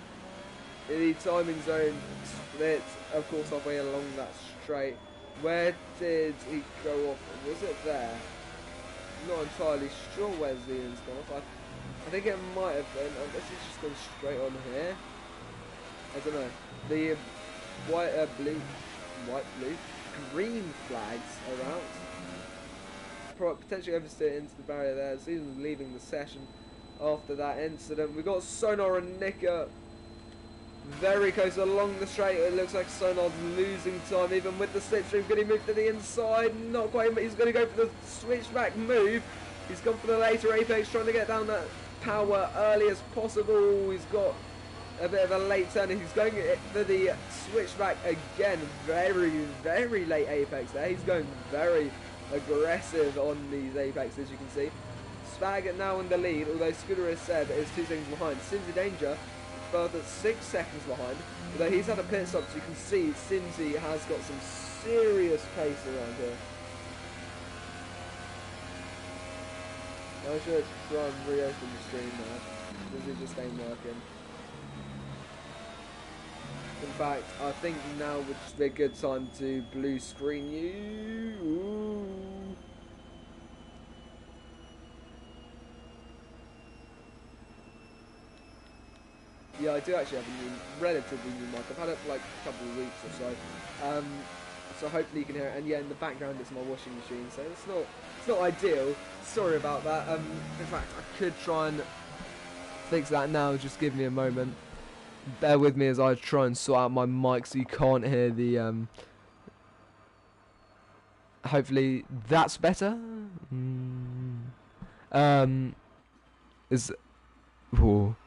The timing zone splits, of course, halfway along that straight. Where did he go off? Was it there? Not entirely sure where Zealand's gone off. I think it might have been. Unless he's just gone straight on here. I don't know. The blue, green flags are out. Potentially oversteer into the barrier there. Zealand's leaving the session after that incident. We've got Sonar and Nika very close along the straight. It looks like Sonar's losing time even with the slipstream. Going to move to the inside, not quite, but he's going to go for the switchback move. He's gone for the later apex, trying to get down that power early as possible. He's got a bit of a late turn. He's going for the switchback again. Very, very late apex there. He's going very aggressive on these apexes, you can see. Spag now in the lead, although Scooter has said is 2 seconds behind. Simsy Danger further 6 seconds behind, although he's had a pit stop, so you can see Simsy has got some serious pace around here. I should try and reopen the stream now, because it just ain't working. In fact, I think now would just be a good time to blue screen you. Ooh. Yeah, I do actually have a new, relatively new mic. I've had it for like a couple of weeks or so. So hopefully you can hear it. And yeah, in the background it's my washing machine, so it's not ideal. Sorry about that. In fact, I could try and fix that now. Just give me a moment. Bear with me as I try and sort out my mic so you can't hear the. Hopefully that's better. Is. Ooh.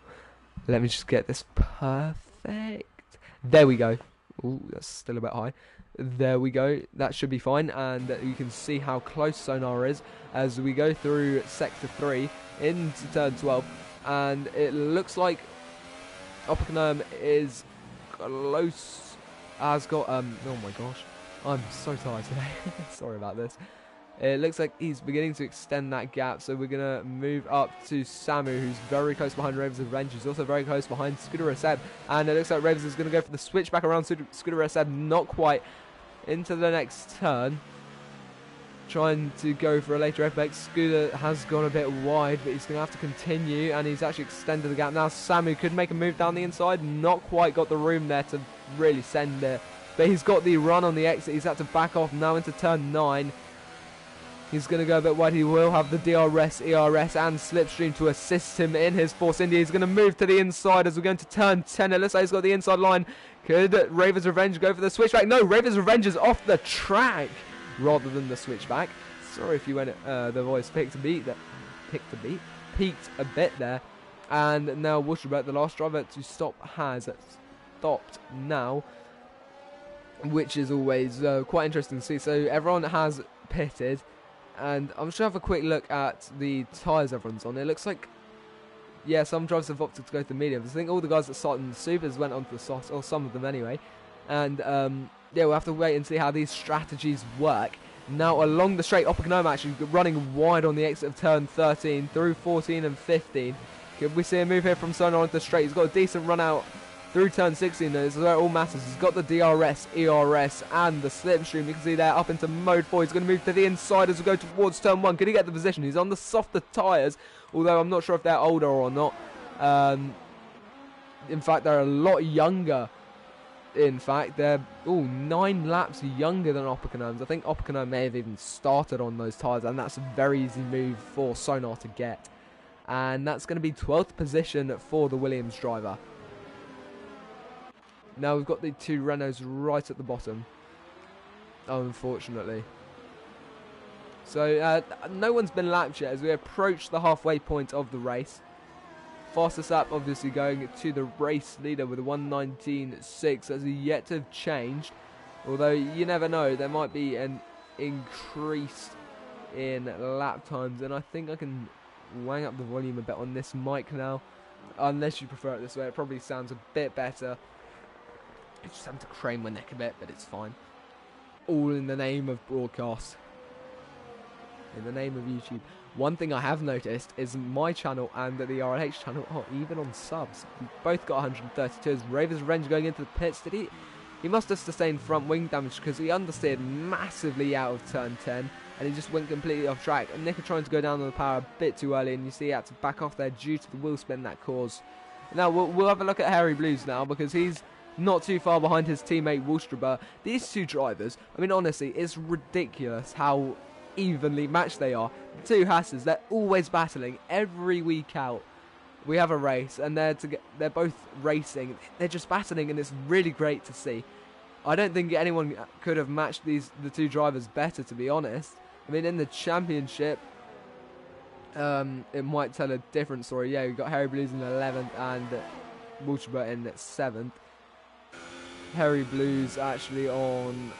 Let me just get this perfect. There we go. Ooh, that's still a bit high. There we go. That should be fine. And you can see how close Sonar is as we go through Sector 3 into Turn 12. And it looks like Oppenheim is close. Has got... oh my gosh. I'm so tired today. Sorry about this. It looks like he's beginning to extend that gap, so we're going to move up to Samu, who's very close behind Ravens Revenge. He's also very close behind Scooter Seb, and it looks like Ravens is going to go for the switch back around Scooter Seb, not quite, into the next turn. Trying to go for a later apex. Scooter has gone a bit wide, but he's going to have to continue, and he's actually extended the gap. Now Samu could make a move down the inside, not quite got the room there to really send it, but he's got the run on the exit. He's had to back off now into turn 9. He's going to go a bit wide. He will have the DRS, ERS and Slipstream to assist him in his Force India. He's going to move to the inside as we're going to turn 10. It looks like he's got the inside line. Could Raven's Revenge go for the switchback? No, Raven's Revenge is off the track rather than the switchback. Sorry if you went, the voice peaked a bit there. And now Wushelbert, the last driver to stop, has stopped now, which is always quite interesting to see. So everyone has pitted. And I'm just going to have a quick look at the tyres everyone's on. It looks like, yeah, some drivers have opted to go to the mediums. I think all the guys that started in the supers went on to the softs, or some of them anyway. And, yeah, we'll have to wait and see how these strategies work. Now, along the straight, Oppenheim actually running wide on the exit of turn 13 through 14 and 15. Could we see a move here from Sonar onto the straight? He's got a decent run out through turn 16, though. This is where it all matters. He's got the DRS, ERS, and the Slipstream. You can see there up into mode 4. He's going to move to the inside as we go towards turn 1. Could he get the position? He's on the softer tyres, although I'm not sure if they're older or not. In fact, they're a lot younger. In fact, they're 9 laps younger than Oppenheim's. I think Oppenheim may have even started on those tyres, and that's a very easy move for Sonar to get. And that's going to be 12th position for the Williams driver. Now we've got the 2 Renaults right at the bottom, unfortunately. So no one's been lapped yet as we approach the halfway point of the race. Fastest lap obviously going to the race leader with a 1:19.6. That's yet to have changed, although you never know, there might be an increase in lap times, and I think I can wang up the volume a bit on this mic now, unless you prefer it this way. It probably sounds a bit better. I just have to crane my neck a bit, but it's fine. All in the name of broadcast. In the name of YouTube. One thing I have noticed is my channel and the RLH channel are even on subs. We both got 132. As Ravens Revenge going into the pits, he must have sustained front wing damage because he understeered massively out of turn 10 and he just went completely off track. And Nick are trying to go down on the power a bit too early, and you see he had to back off there due to the wheel spin that caused. Now we'll have a look at Harry Blues now, because he's not too far behind his teammate Wulström. These 2 drivers, I mean, honestly, it's ridiculous how evenly matched they are. The 2 Hasses, they're always battling every week out. We have a race and they're both racing. They're just battling, and it's really great to see. I don't think anyone could have matched the 2 drivers better, to be honest. I mean, in the championship, it might tell a different story. Yeah, we've got Harry Blues in 11th and Wulström in 7th. Harry Blues actually on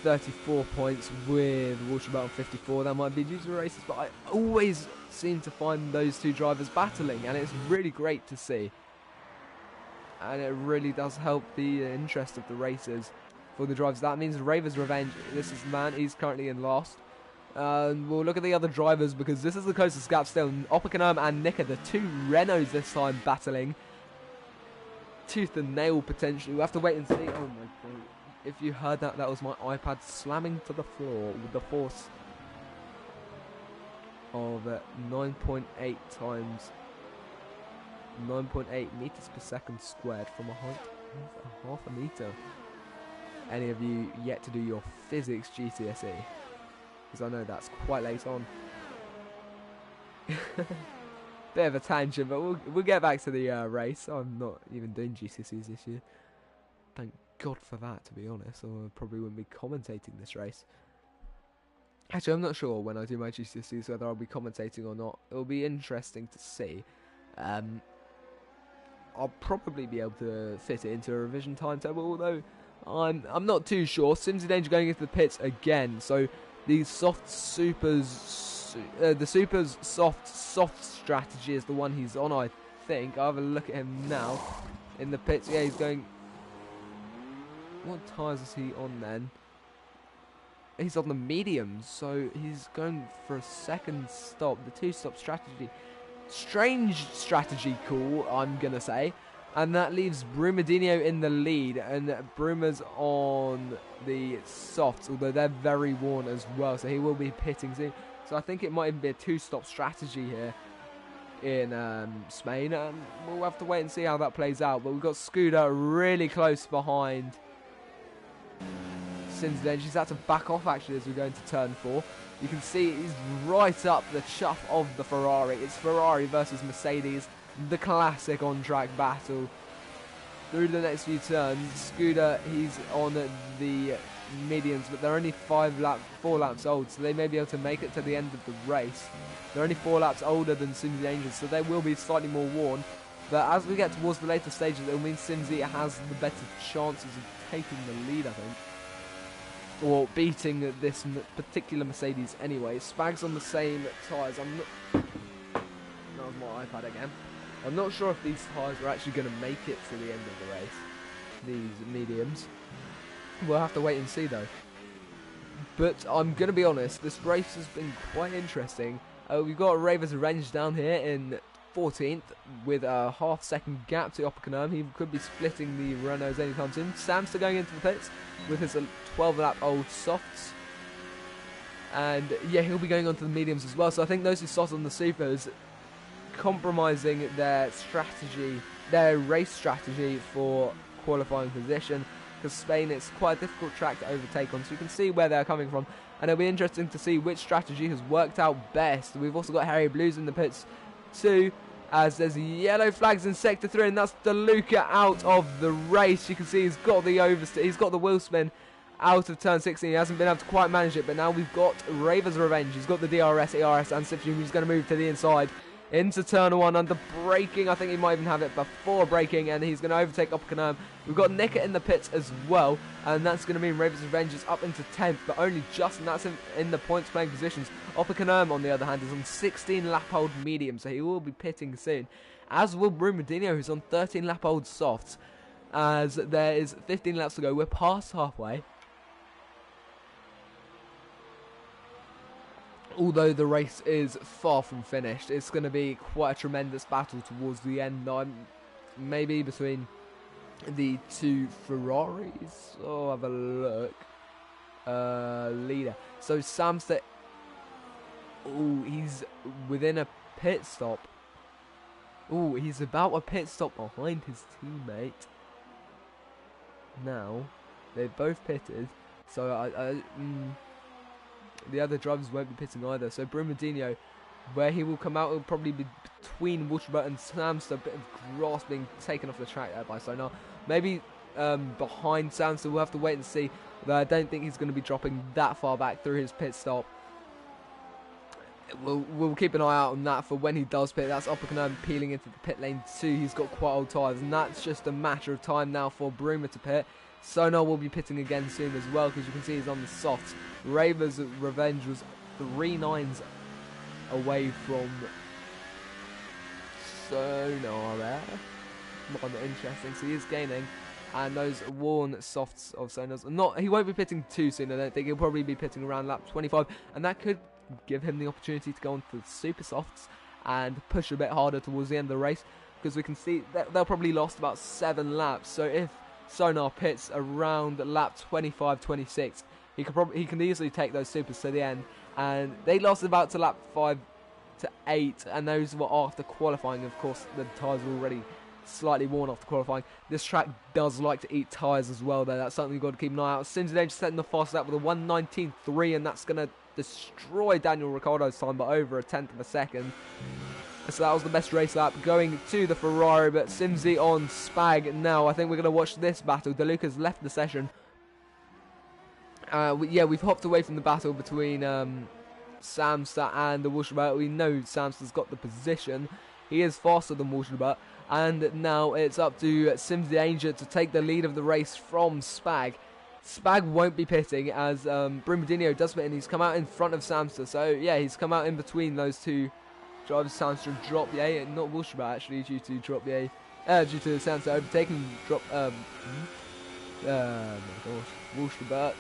34 points with Wulström on 54. That might be due to the races, but I always seem to find those 2 drivers battling, and it's really great to see. And it really does help the interest of the races for the drivers. That means Ravens Revenge, this is the man, he's currently in last. We'll look at the other drivers, because this is the closest gap still. Oppenheim and Nick are the 2 Renaults this time battling. Tooth and nail potentially. We'll have to wait and see. Oh my god. If you heard that, that was my iPad slamming to the floor with the force of 9.8 times 9.8 meters per second squared from a height of half a meter. Any of you yet to do your physics GCSE? Because I know that's quite late on. Bit of a tangent, but we'll get back to the race. I'm not even doing GCSEs this year. Thank God for that, to be honest, or I probably wouldn't be commentating this race. Actually, I'm not sure when I do my GCSEs whether I'll be commentating or not. It'll be interesting to see. I'll probably be able to fit it into a revision timetable, although I'm not too sure. Simsy Danger going into the pits again, so the the Super's soft strategy is the one he's on, I think. I'll have a look at him now in the pits. Yeah, he's going... What tyres is he on then? He's on the mediums, so he's going for a second stop. The two-stop strategy. Strange strategy call, I'm going to say. And that leaves Brumadinho in the lead. And Bruma's on the softs, although they're very worn as well. So he will be pitting soon. So I think it might even be a two-stop strategy here in Spain. And we'll have to wait and see how that plays out. But we've got Scooter really close behind Sinsden. She's had to back off actually as we go into turn 4. You can see he's right up the chuff of the Ferrari. It's Ferrari versus Mercedes, the classic on-track battle. Through the next few turns, Scooter, he's on the mediums, but they're only 4 laps old, so they may be able to make it to the end of the race. They're only 4 laps older than Simsy Angels, so they will be slightly more worn. But as we get towards the later stages, it will mean Simsy has the better chances of taking the lead, I think. Or beating this particular Mercedes anyway. Spag's on the same tyres. I'm not... That was my iPad again. I'm not sure if these tyres are actually going to make it to the end of the race. These mediums. We'll have to wait and see though. But I'm going to be honest, this race has been quite interesting. We've got Raver's Revenge down here in 14th with a half-second gap to Oppenheim. He could be splitting the Renaults anytime soon. Sam's still going into the pits with his 12-lap-old softs. And yeah, he'll be going on to the mediums as well. So I think those who softs on the supers compromising their strategy, their race strategy for qualifying position. Because Spain, it's quite a difficult track to overtake on, so you can see where they're coming from. And it'll be interesting to see which strategy has worked out best. We've also got Harry Blues in the pits too, as there's yellow flags in sector 3, and that's DeLuca out of the race. You can see he's got the oversteer, he's got the wheel spin out of turn 16. He hasn't been able to quite manage it, but now we've got Raver's Revenge. He's got the DRS, ERS, and Sifjum, who's going to move to the inside into turn 1 under braking. I think he might even have it before braking, and he's going to overtake Oppenheim. We've got Nicker in the pits as well, and that's going to mean Raver's Revenge is up into 10th, but only just, and that's in the points playing positions. Oppenheim, on the other hand, is on 16 lap old medium, so he will be pitting soon, as will Brumadinho, who's on 13 lap old softs, as there is 15 laps to go. We're past halfway. Although the race is far from finished, it's going to be quite a tremendous battle towards the end. Maybe between the two Ferraris. Oh, have a look. Leader. So Sam's the... Oh, he's within a pit stop. Oh, he's about a pit stop behind his teammate. Now, they've both pitted. So the other drivers won't be pitting either. So Brumadinho, where he will come out, will probably be between Walterbert and Samster. A bit of grass being taken off the track there by Sonar. Maybe behind Samster. We'll have to wait and see. Though I don't think he's going to be dropping that far back through his pit stop. We'll keep an eye out on that for when he does pit. That's Oppenheim peeling into the pit lane too. He's got quite old tyres, and that's just a matter of time now for Bruma to pit. Sonar will be pitting again soon as well, because you can see he's on the softs. Raver's Revenge was 3 nines away from Sonar there. Rather interesting. So he is gaining, and those worn softs of Sonar's he won't be pitting too soon. I don't think. He'll probably be pitting around lap 25, and that could give him the opportunity to go on to the super softs and push a bit harder towards the end of the race, because we can see that they'll probably lost about 7 laps. So if Sonar pits around lap 25-26, he can easily take those supers to the end, and they lost about to lap 5 to 8, and those were after qualifying. Of course, the tyres were already slightly worn after qualifying. This track does like to eat tyres as well, though. That's something you've got to keep an eye out. Sims just setting the fastest lap with a 1:19.3, and that's going to destroy Daniel Ricciardo's time by over a tenth of a second. So that was the best race lap going to the Ferrari, but Simsy on Spag now. I think we're going to watch this battle. De Luca's left the session. We've hopped away from the battle between Samster and the Walshabert. We know Samster's got the position. He is faster than Walshabert. And now it's up to Sims the Angel to take the lead of the race from Spag. Spag won't be pitting as Brumadinho does pit, and he's come out in front of Samster. So yeah, he's come out in between those two drivers. Samster dropped the A, not Walshabert actually, due to drop the A, due to Samster overtaking drop. Oh my gosh, Walshabert.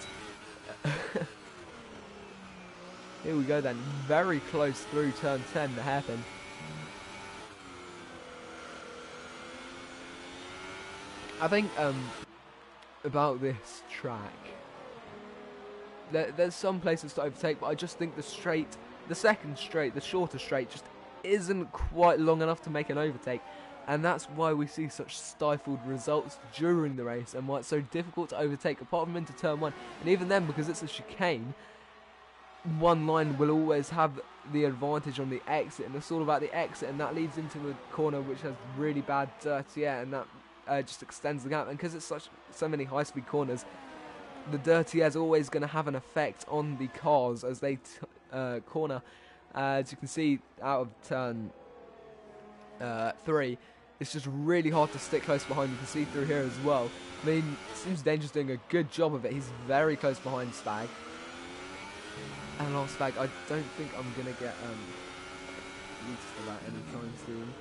Here we go then, very close through turn 10, the hairpin. I think about this track, there's some places to overtake, but I just think the second straight, the shorter straight, just isn't quite long enough to make an overtake. And that's why we see such stifled results during the race, and why it's so difficult to overtake, apart from into turn 1. And even then, because it's a chicane, one line will always have the advantage on the exit, and it's all about the exit, and that leads into a corner which has really bad dirty air, and that just extends the gap. And because it's so many high-speed corners, the dirty air is always going to have an effect on the cars as they corner. As you can see out of turn 3, it's just really hard to stick close behind. You can see through here as well. I mean, it seems Danger's doing a good job of it. He's very close behind Spag. And on Spag, I don't think I'm going to get used to that anytime soon.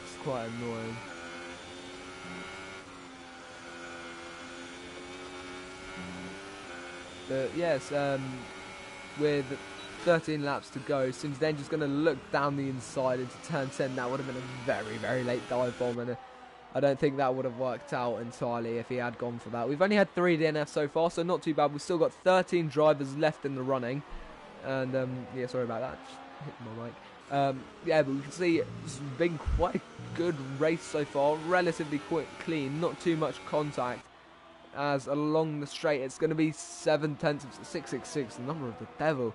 It's quite annoying. But yes, with 13 laps to go, Sims Danger's going to look down the inside into turn 10. That would have been a very, very late dive bomb, and I don't think that would have worked out entirely if he had gone for that. We've only had 3 DNFs so far, so not too bad. We've still got 13 drivers left in the running. And, yeah, sorry about that. Just hit my mic. Yeah, but we can see it's been quite a good race so far. Relatively quick, clean, not too much contact. As along the straight, it's going to be 7/10 of 666, the number of the devil.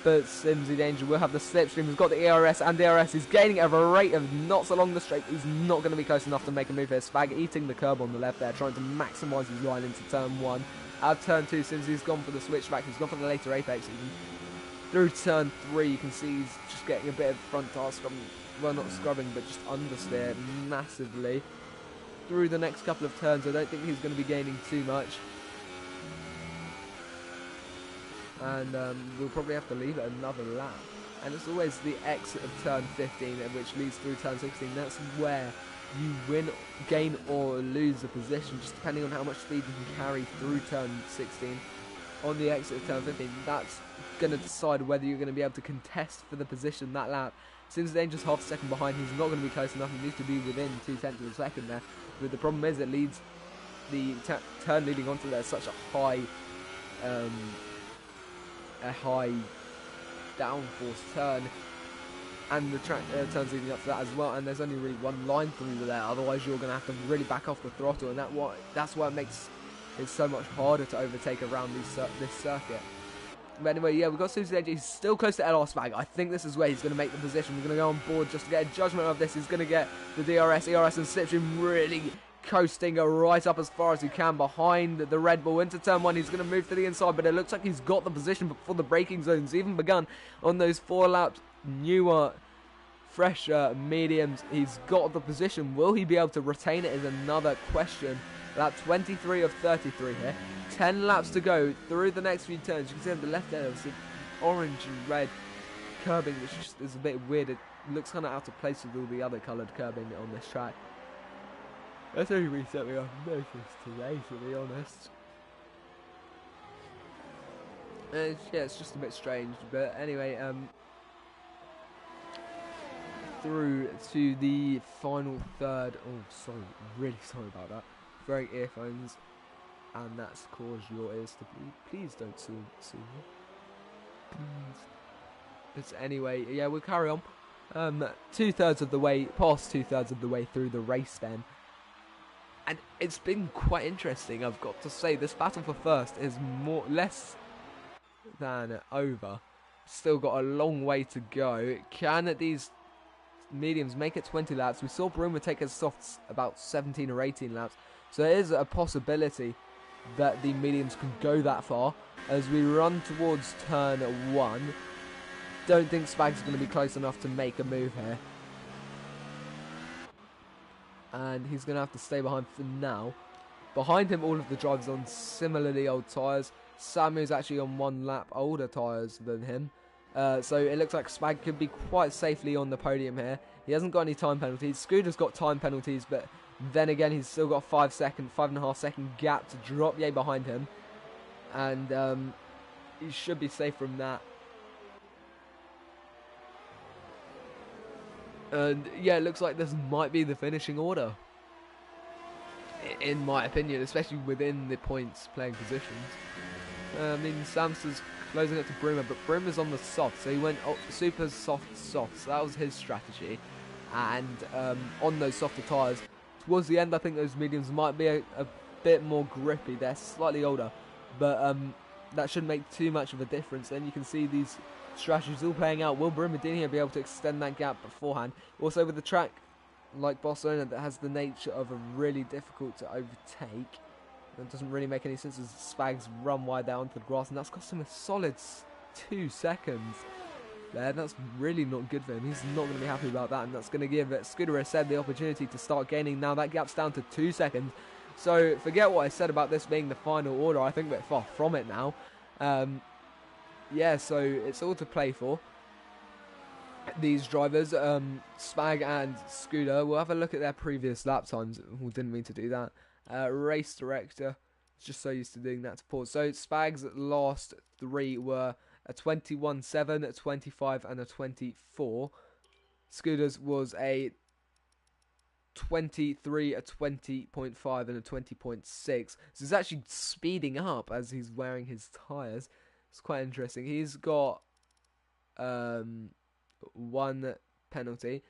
But Simsy Danger will have the slipstream. He's got the ERS, and the ERS is gaining at a rate of knots along the straight. He's not going to be close enough to make a move here. Spag eating the curb on the left there, trying to maximise his line into turn 1. Out of turn 2, Simsy's gone for the switchback. He's gone for the later apex. Through turn 3, you can see he's just getting a bit of front tire scrubbing. Well, not scrubbing, but just understeer massively. Through the next couple of turns, I don't think he's going to be gaining too much. And we'll probably have to leave it another lap. And it's always the exit of turn 15, which leads through turn 16. That's where you win, gain or lose a position, just depending on how much speed you can carry through turn 16. On the exit of turn 15, that's going to decide whether you're going to be able to contest for the position that lap. Since Danger's half a second behind, he's not going to be close enough. He needs to be within 0.2 of a second there. But the problem is, it leads the turn leading onto there such a high downforce turn, and the track turns leading up to that as well. And there's only really one line through there. Otherwise, you're going to have to really back off the throttle, and that's why it makes it so much harder to overtake around this circuit. But anyway, yeah, we've got Susie Edge. He's still close to LR Spag. I think this is where he's going to make the position. We're going to go on board just to get a judgment of this. He's going to get the DRS, ERS and Slipstream really coasting right up as far as he can behind the Red Bull. Into turn 1, he's going to move to the inside, but it looks like he's got the position before the braking zone's even begun. On those 4 laps, newer, fresher mediums, he's got the position. Will he be able to retain it is another question. Lap 23 of 33 here. 10 laps to go through the next few turns. You can see on the left there, there's orange and red curbing, which just is a bit weird. It looks kind of out of place with all the other coloured curbing on this track. That's only recently I've noticed today, to be honest. Yeah, it's just a bit strange. But anyway, through to the final third. Oh, sorry, really sorry about that. Wearing earphones, and that's caused your ears to bleed. Please don't sue me. Please. But anyway, yeah, we'll carry on. Two-thirds of the way, past two-thirds of the way through the race then. And it's been quite interesting, I've got to say. This battle for first is less than over. Still got a long way to go. Can these mediums make it 20 laps? We saw Bruma take his softs about 17 or 18 laps. So there is a possibility that the mediums can go that far. As we run towards turn 1. Don't think Spag's going to be close enough to make a move here. And he's going to have to stay behind for now. Behind him, all of the drivers on similarly old tyres. Samu's actually on 1 lap older tyres than him. So it looks like Spag could be quite safely on the podium here. He hasn't got any time penalties. Scooter's got time penalties, but then again, he's still got a 5.5 second gap to drop Ye behind him. And he should be safe from that. And yeah, it looks like this might be the finishing order, in my opinion, especially within the points playing positions. I mean, Samster's closing up to Bruma, but Bruma's on the soft, so he went super soft, so that was his strategy. And on those softer tyres, towards the end, I think those mediums might be a bit more grippy. They're slightly older, but that shouldn't make too much of a difference. Then you can see these strategies all playing out. Will Brumadinho be able to extend that gap beforehand? Also, with the track like Barcelona that has the nature of a really difficult to overtake, it doesn't really make any sense as Spags run wide down to the grass, and that's cost him a solid 2 seconds there. That's really not good for him. He's not going to be happy about that, and that's going to give Scooter said the opportunity to start gaining. Now that gap's down to 2 seconds. So forget what I said about this being the final order. I think we're far from it now. Yeah, so it's all to play for. These drivers, Spag and Scooter, we'll have a look at their previous lap times. We didn't mean to do that. Race director, just so used to doing that to pause. So Spag's last 3 were a 21.7, a 25 and a 24. Scooter's was a 23, a 20.5 and a 20.6. So he's actually speeding up as he's wearing his tyres. It's quite interesting. He's got 1 penalty.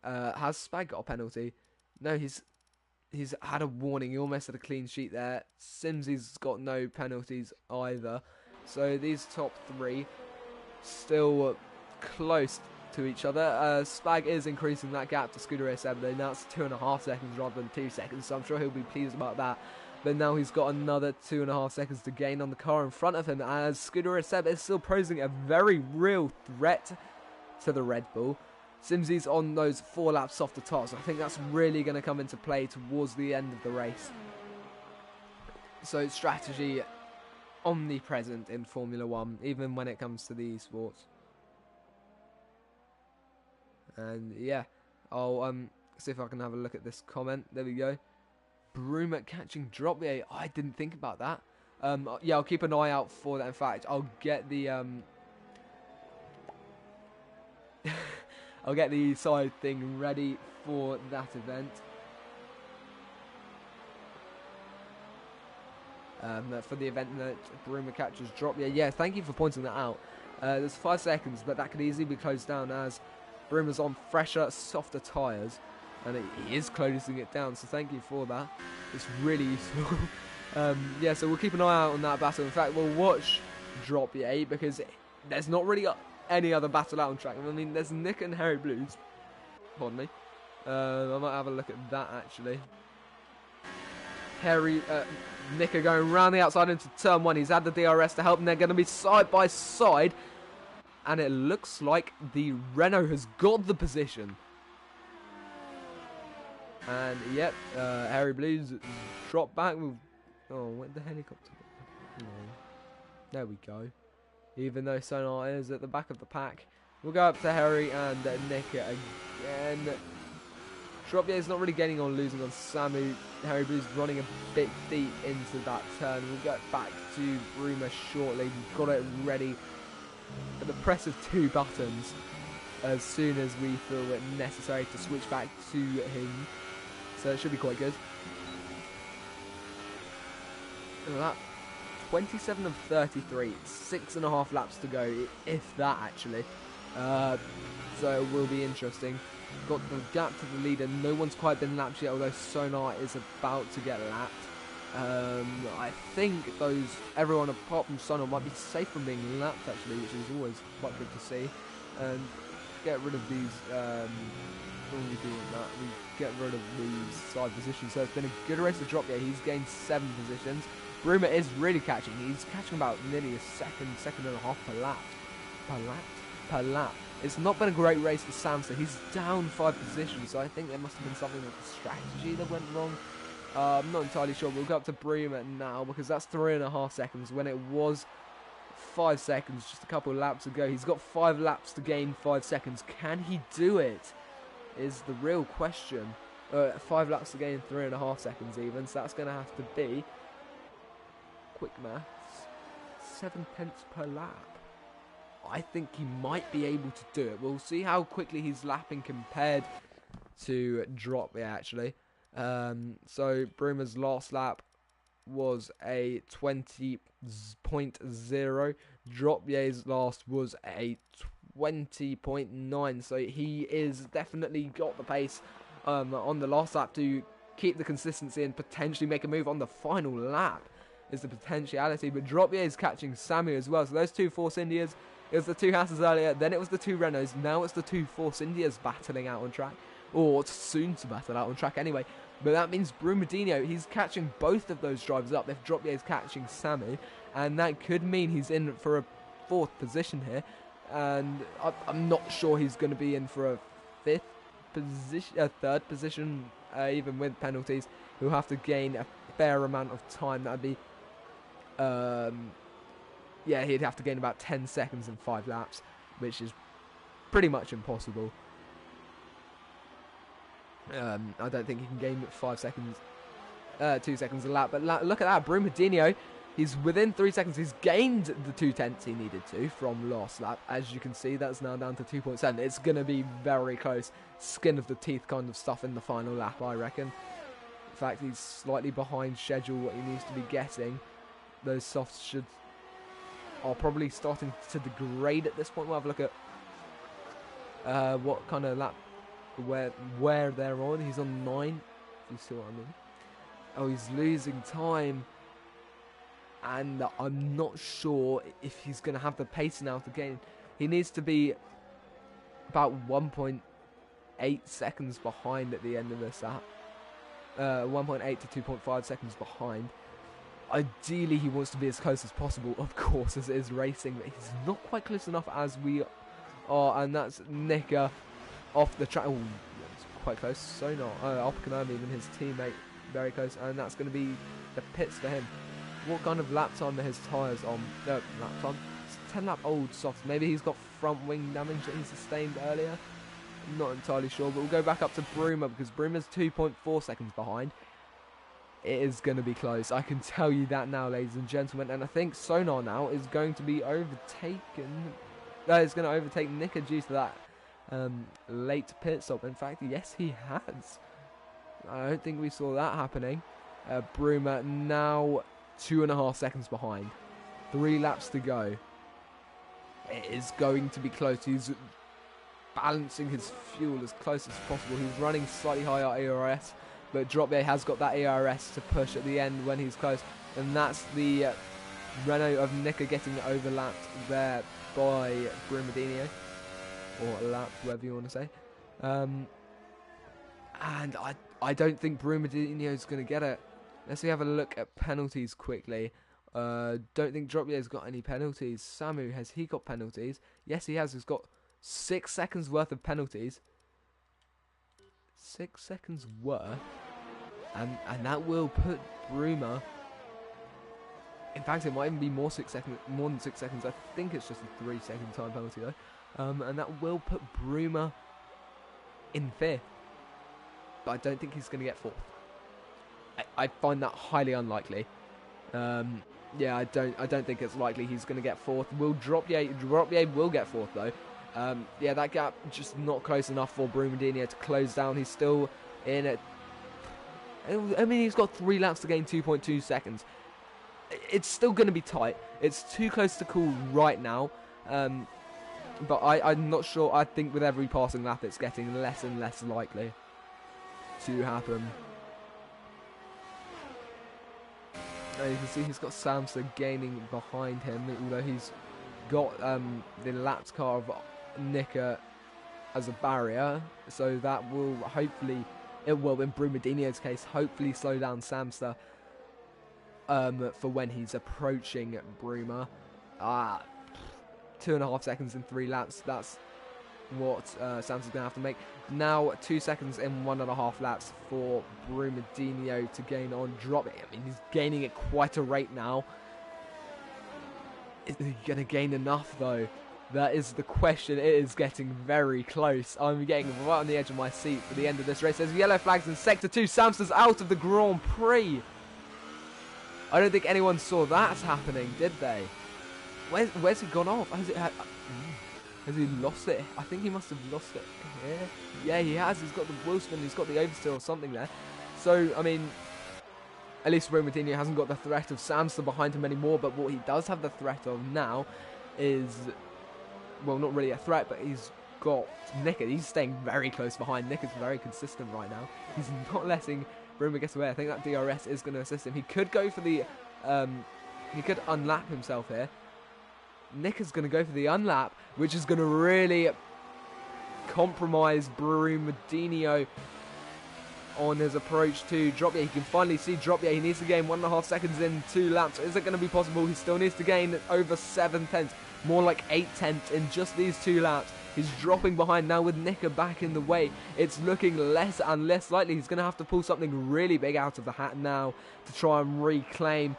Has Spag got a penalty? No, he's had a warning. He almost had a clean sheet there. Simsy's got no penalties either. So these top 3 still close to each other. Spag is increasing that gap to Scooter A7. Now it's 2.5 seconds rather than 2 seconds. So I'm sure he'll be pleased about that. But now he's got another 2.5 seconds to gain on the car in front of him, as Scooter Seb is still posing a very real threat to the Red Bull. Simsy's on those 4 lap softer tyres. I think that's really going to come into play towards the end of the race. So strategy omnipresent in Formula 1, even when it comes to the esports. And yeah, I'll see if I can have a look at this comment. There we go. Bruma catching drop. Yeah, I didn't think about that. Yeah, I'll keep an eye out for that. In fact, I'll get the I'll get the side thing ready for that event. For the event that Bruma catches drop. Yeah, thank you for pointing that out. There's 5 seconds, but that could easily be closed down as Bruma's on fresher, softer tyres. And he is closing it down, so thank you for that. It's really useful. Yeah, so we'll keep an eye out on that battle. In fact, we'll watch Drop Ye, because there's not really any other battle out on track. I mean, there's Nick and Harry Blues. Pardon me. I might have a look at that, actually. Nick are going round the outside into turn 1. He's had the DRS to help, and they're going to be side by side. And it looks like the Renault has got the position. And yep, Harry Blues drop back with... Oh, where'd the helicopter go? Oh, there we go. Even though Sonar is at the back of the pack. We'll go up to Harry and Nick again. Drop is not really gaining on losing on Samu. Harry Blues running a bit deep into that turn. We'll get back to Bruma shortly. We've got it ready for the press of 2 buttons as soon as we feel it necessary to switch back to him. So it should be quite good. Look at that. 27 of 33. 6.5 laps to go, if that actually. So it will be interesting. Got the gap to the leader. No one's quite been lapped yet, although Sonar is about to get lapped. I think everyone apart from Sonar might be safe from being lapped actually, which is always quite good to see. And get rid of these. What are we doing that? We get rid of these side positions. So it's been a good race to drop. Yeah, he's gained 7 positions. Bruma is really catching. He's catching about nearly a second and a half per lap. Per lap. It's not been a great race for Samson. He's down 5 positions, so I think there must have been something with the strategy that went wrong. I'm not entirely sure. We'll go up to Bruma now because that's 3.5 seconds when it was 5 seconds just a couple of laps ago. He's got 5 laps to gain 5 seconds. Can he do it? Is the real question. 5 laps to gain 3.5 seconds even, so that's going to have to be, quick maths, 7 tenths per lap. I think he might be able to do it. We'll see how quickly he's lapping compared to Drop, actually. So Bruma's last lap was a 20.0. Dropier's last was a 20.9. So he is definitely got the pace on the last lap to keep the consistency and potentially make a move on the final lap. Is the potentiality, but Dropier is catching Samu as well. So those 2 Force Indias. It was the 2 Hasses earlier, then it was the 2 Renaults, now it's the 2 Force Indias battling out on track. Or soon to battle out on track anyway. But that means Brumadinho, he's catching both of those drivers up if Dropier is catching Samu. And that could mean he's in for a 4th position here. And I'm not sure he's going to be in for a 5th position, a 3rd position, even with penalties. He'll have to gain a fair amount of time. That'd be... yeah, he'd have to gain about 10 seconds in 5 laps, which is pretty much impossible. I don't think he can gain 5 seconds, 2 seconds a lap. But look at that, Brumadinho, he's within 3 seconds. He's gained the 2 tenths he needed to from last lap. As you can see, that's now down to 2.7. It's going to be very close, skin of the teeth kind of stuff in the final lap, I reckon. In fact, he's slightly behind schedule what he needs to be getting. Those softs are probably starting to degrade at this point. We'll have a look at what kind of lap, where they're on. He's on 9, if you see what I mean. Oh, he's losing time. And I'm not sure if he's going to have the pace now to gain. He needs to be about 1.8 seconds behind at the end of this lap. 1.8 to 2.5 seconds behind. Ideally, he wants to be as close as possible, of course, as it is racing, but he's not quite close enough as we are, and that's Nika off the track. Oh, that's quite close. So not. Oppenheimer, even his teammate, very close, and that's going to be the pits for him. What kind of lap time are his tyres on? Lap time? It's 10 lap old soft. Maybe he's got front wing damage that he sustained earlier. I'm not entirely sure, but we'll go back up to Bruma because Bruma's 2.4 seconds behind. It is going to be close. I can tell you that now, ladies and gentlemen. And I think Sonar now is going to be overtaken. It's going to overtake Nika due to that late pit stop. In fact, yes, he has. I don't think we saw that happening. Bruma now 2.5 seconds behind. 3 laps to go. It is going to be close. He's balancing his fuel as close as possible. He's running slightly higher ERS. But Dropier has got that ERS to push at the end when he's close. And that's the Renault of Nika getting overlapped there by Brumadinho. Or lapped, whatever you want to say. And I don't think Brumadinho is going to get it. Let's have a look at penalties quickly. Don't think Dropier's got any penalties. Samu, has he got penalties? Yes, he has. He's got 6 seconds worth of penalties. 6 seconds worth, and that will put Bruma. In fact, it might even be more than 6 seconds. I think it's just a 3-second time penalty though, and that will put Bruma in 5th. But I don't think he's going to get 4th. I find that highly unlikely. Yeah, I don't think it's likely he's going to get 4th. Will Dropier will get 4th though. Yeah, that gap just not close enough for Brumadinho to close down. He's still in it. I mean, he's got 3 laps to gain 2.2 seconds. It's still going to be tight. It's too close to call right now. But I'm not sure. I think with every passing lap, it's getting less and less likely to happen. Now you can see he's got Samsa gaining behind him, although he's got the lapped car of Nika as a barrier, so that will hopefully, it will in Brumadinho's case, hopefully slow down Samsa for when he's approaching Bruma. 2.5 seconds in 3 laps, that's what Samsa's going to have to make. Now 2 seconds in 1.5 laps for Brumadinho to gain on Drop. I mean, he's gaining at quite a rate now. Is he going to gain enough though? That is the question. It is getting very close. I'm getting right on the edge of my seat for the end of this race. There's yellow flags in Sector 2. Samsa's out of the Grand Prix. I don't think anyone saw that happening, did they? Where's he gone off? Has he lost it? I think he must have lost it here. Yeah, he has. He's got the wheel spin. He's got the oversteer or something there. So, I mean, at least Brumadinho hasn't got the threat of Samsa behind him anymore. But what he does have the threat of now is, well, not really a threat, but he's got Nika. He's staying very close behind. Nika's very consistent right now. He's not letting Bruma get away. I think that DRS is going to assist him. He could go for the, he could unlap himself here. Nika's going to go for the unlap, which is going to really compromise Brumadinho on his approach to Dropia. He can finally see Dropia. He needs to gain 1.5 seconds in 2 laps. Is it going to be possible? He still needs to gain over 7 tenths, more like 8 tenths in just these 2 laps. He's dropping behind now with Nika back in the way. It's looking less and less likely. He's going to have to pull something really big out of the hat now to try and reclaim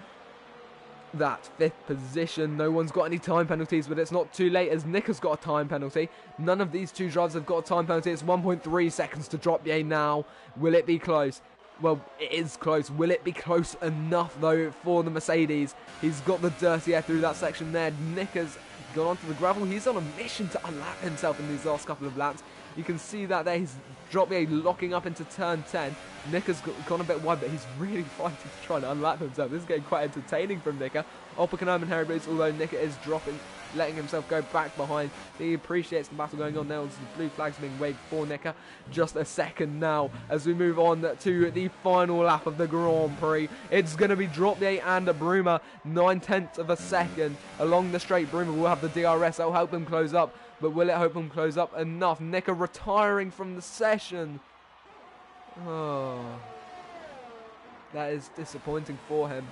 that 5th position. No one's got any time penalties, but it's not too late as Nika's got a time penalty. None of these 2 drivers have got a time penalty. It's 1.3 seconds to drop Ye now. Will it be close? Well, it is close. Will it be close enough though for the Mercedes? He's got the dirty air through that section there. Nika's gone onto the gravel. He's on a mission to unlap himself in these last couple of laps. You can see that there. He's dropped locking up into turn 10. Nika's gone a bit wide, but he's really fighting to try and unlap himself. This is getting quite entertaining from Nika. Oppenheim and Harry Boots, although Nika is dropping, letting himself go back behind. He appreciates the battle going on now. The blue flags being waved for Nika. Just a second now as we move on to the final lap of the Grand Prix. It's going to be Dropie and Bruma. 9/10 of a second along the straight. Bruma will have the DRS. That'll help him close up. But will it help him close up enough? Nika retiring from the session. Oh, that is disappointing for him.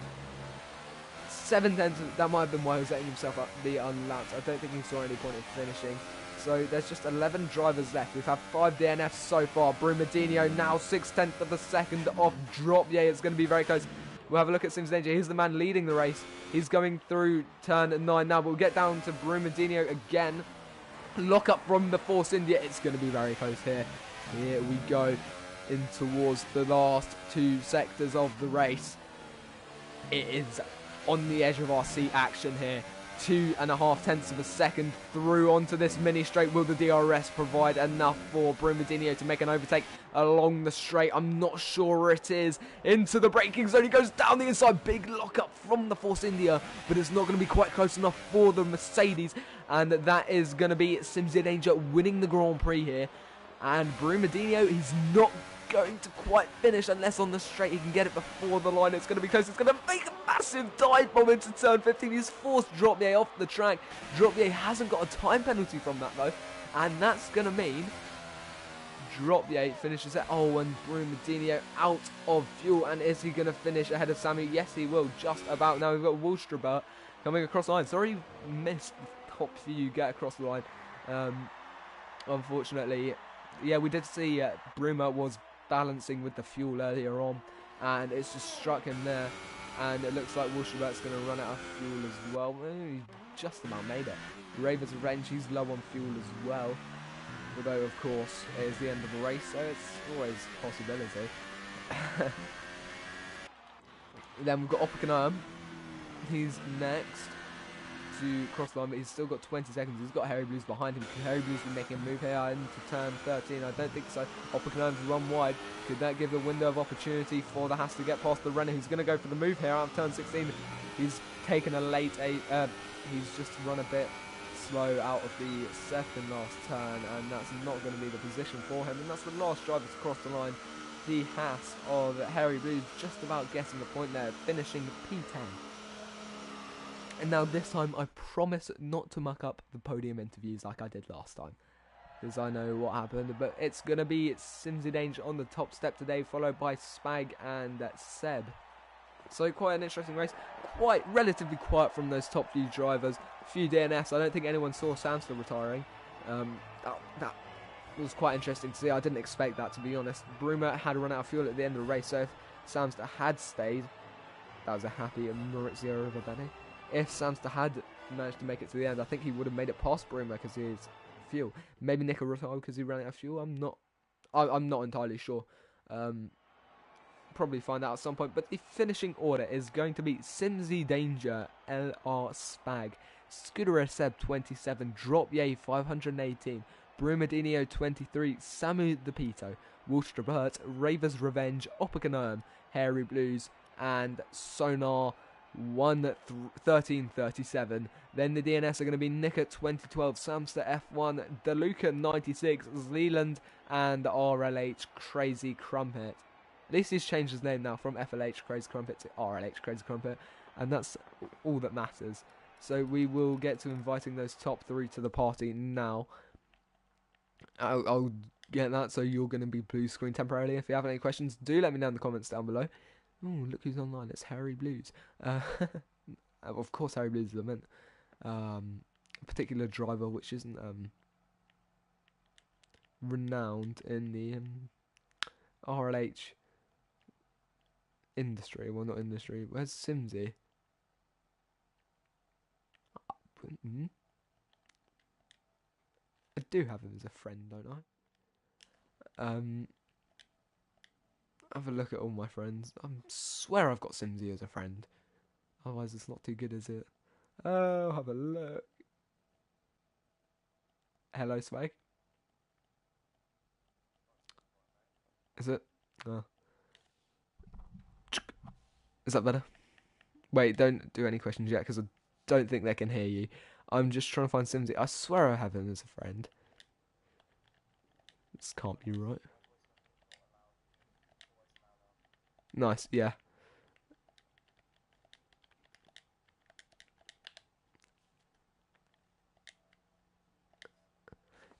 7 tenths, that might have been why he was letting himself up the unlapped. I don't think he saw any point in finishing. So there's just 11 drivers left. We've had 5 DNFs so far. Brumadinho now 6/10 of a second off Drop. Yeah, it's going to be very close. We'll have a look at Sims Danger. He's the man leading the race. He's going through turn 9 now. But we'll get down to Brumadinho again. Lock up from the Force India. It's going to be very close here. Here we go in towards the last 2 sectors of the race. It is on the edge of our seat action here. 2.5 tenths of a second through onto this mini straight. Will the DRS provide enough for Brumadinho to make an overtake along the straight? I'm not sure it is. Into the braking zone. He goes down the inside. Big lock up from the Force India, but it's not going to be quite close enough for the Mercedes. And that is going to be Sims Danger winning the Grand Prix here. And Brumadinho, he's not going to quite finish unless on the straight he can get it before the line. It's going to be close. It's going to make a massive dive bomb into turn 15. He's forced Dropie off the track. Dropie hasn't got a time penalty from that though, and that's going to mean Dropie finishes it. Oh, and Brumadinho out of fuel. And is he going to finish ahead of Sammy? Yes, he will. Just about. Now we've got Wallstrabert coming across the line. Sorry, you missed the top few get across the line. Unfortunately, yeah, we did see Bruma was balancing with the fuel earlier on, and it's just struck him there, and it looks like Wallstrabert's going to run out of fuel as well. He just about made it. Raven's Revenge, he's low on fuel as well, although of course it is the end of the race, so it's always a possibility. Then we've got Oppenheim. He's next to cross the line, but he's still got 20 seconds. He's got Harry Blues behind him. Can Harry Blues be making a move here into turn 13? I don't think so. Oppenheim's run wide. Could that give a window of opportunity for the Haas to get past the Renner, who's going to go for the move here out of turn 16? He's taken a late he's just run a bit slow out of the second last turn, and that's not going to be the position for him. And that's the last driver to cross the line. The Haas of Harry Blues just about getting the point there, finishing P10. And now this time I promise not to muck up the podium interviews like I did last time, because I know what happened. But it's going to be Simsy Danger on the top step today, followed by Spag and Seb. So quite an interesting race, quite relatively quiet from those top few drivers. A few DNFs. I don't think anyone saw Samster retiring. That was quite interesting to see. I didn't expect that, to be honest. Bruma had run out of fuel at the end of the race, so if Samster had stayed, that was a happy Maurizio Riverbene. If Samster had managed to make it to the end, I think he would have made it past Bruma because he has fuel. Maybe Nico retired because he ran out of fuel. I'm not entirely sure. Probably find out at some point. But the finishing order is going to be Simsy Danger, LR Spag, Scudero Seb 27, Drop Yay 518, Brumadinho 23, Samu the Pito, Wolstrebert, Ravers Revenge, Oppakanum, Hairy Blues, and Sonar 1337. Then the DNS are going to be Nick at 2012, Samster F1, DeLuca 96, Zealand, and RLH Crazy Crumpet. At least he's changed his name now from FLH Crazy Crumpet to RLH Crazy Crumpet, and that's all that matters. So we will get to inviting those top three to the party now. I'll get that, so you're going to be blue screen temporarily. If you have any questions, do let me know in the comments down below. Oh, look who's online, it's Harry Blues. Of course Harry Blues is I meant. A particular driver which isn't renowned in the RLH industry. Well, not industry. Where's Simsy? I do have him as a friend, don't I? Have a look at all my friends. I swear I've got Simsy as a friend. Otherwise it's not too good, is it? Oh, have a look. Hello, Swag. Is it? Oh. Is that better? Wait, don't do any questions yet, because I don't think they can hear you. I'm just trying to find Simsy. I swear I have him as a friend. This can't be right. Nice, yeah.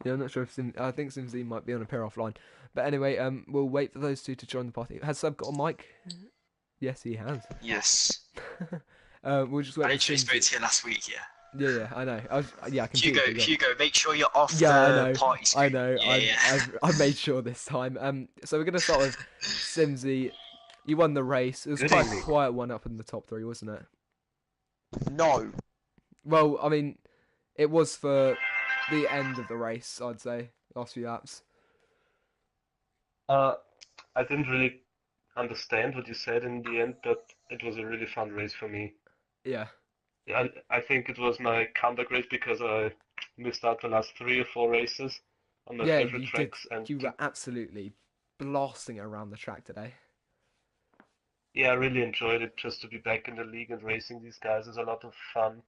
Yeah, I'm not sure if I think Simsy might be on a pair offline. But anyway, we'll wait for those two to join the party. Has Seb got a mic? Yes, he has. Yes. We'll just wait. I literally spoke to you last week, yeah. Yeah, I know. I can Hugo, make sure you're off I the know. party screen. I know. Yeah. I made sure this time. So we're gonna start with Simsy. You won the race. It was quite a quiet one up in the top three, wasn't it? No. Well, I mean, it was for the end of the race, I'd say. Last few laps. I didn't really understand what you said in the end, but it was a really fun race for me. Yeah. I think it was my comeback race because I missed out the last 3 or 4 races on my favorite tracks. And you were absolutely blasting it around the track today. Yeah, I really enjoyed it. Just to be back in the league and racing these guys is a lot of fun.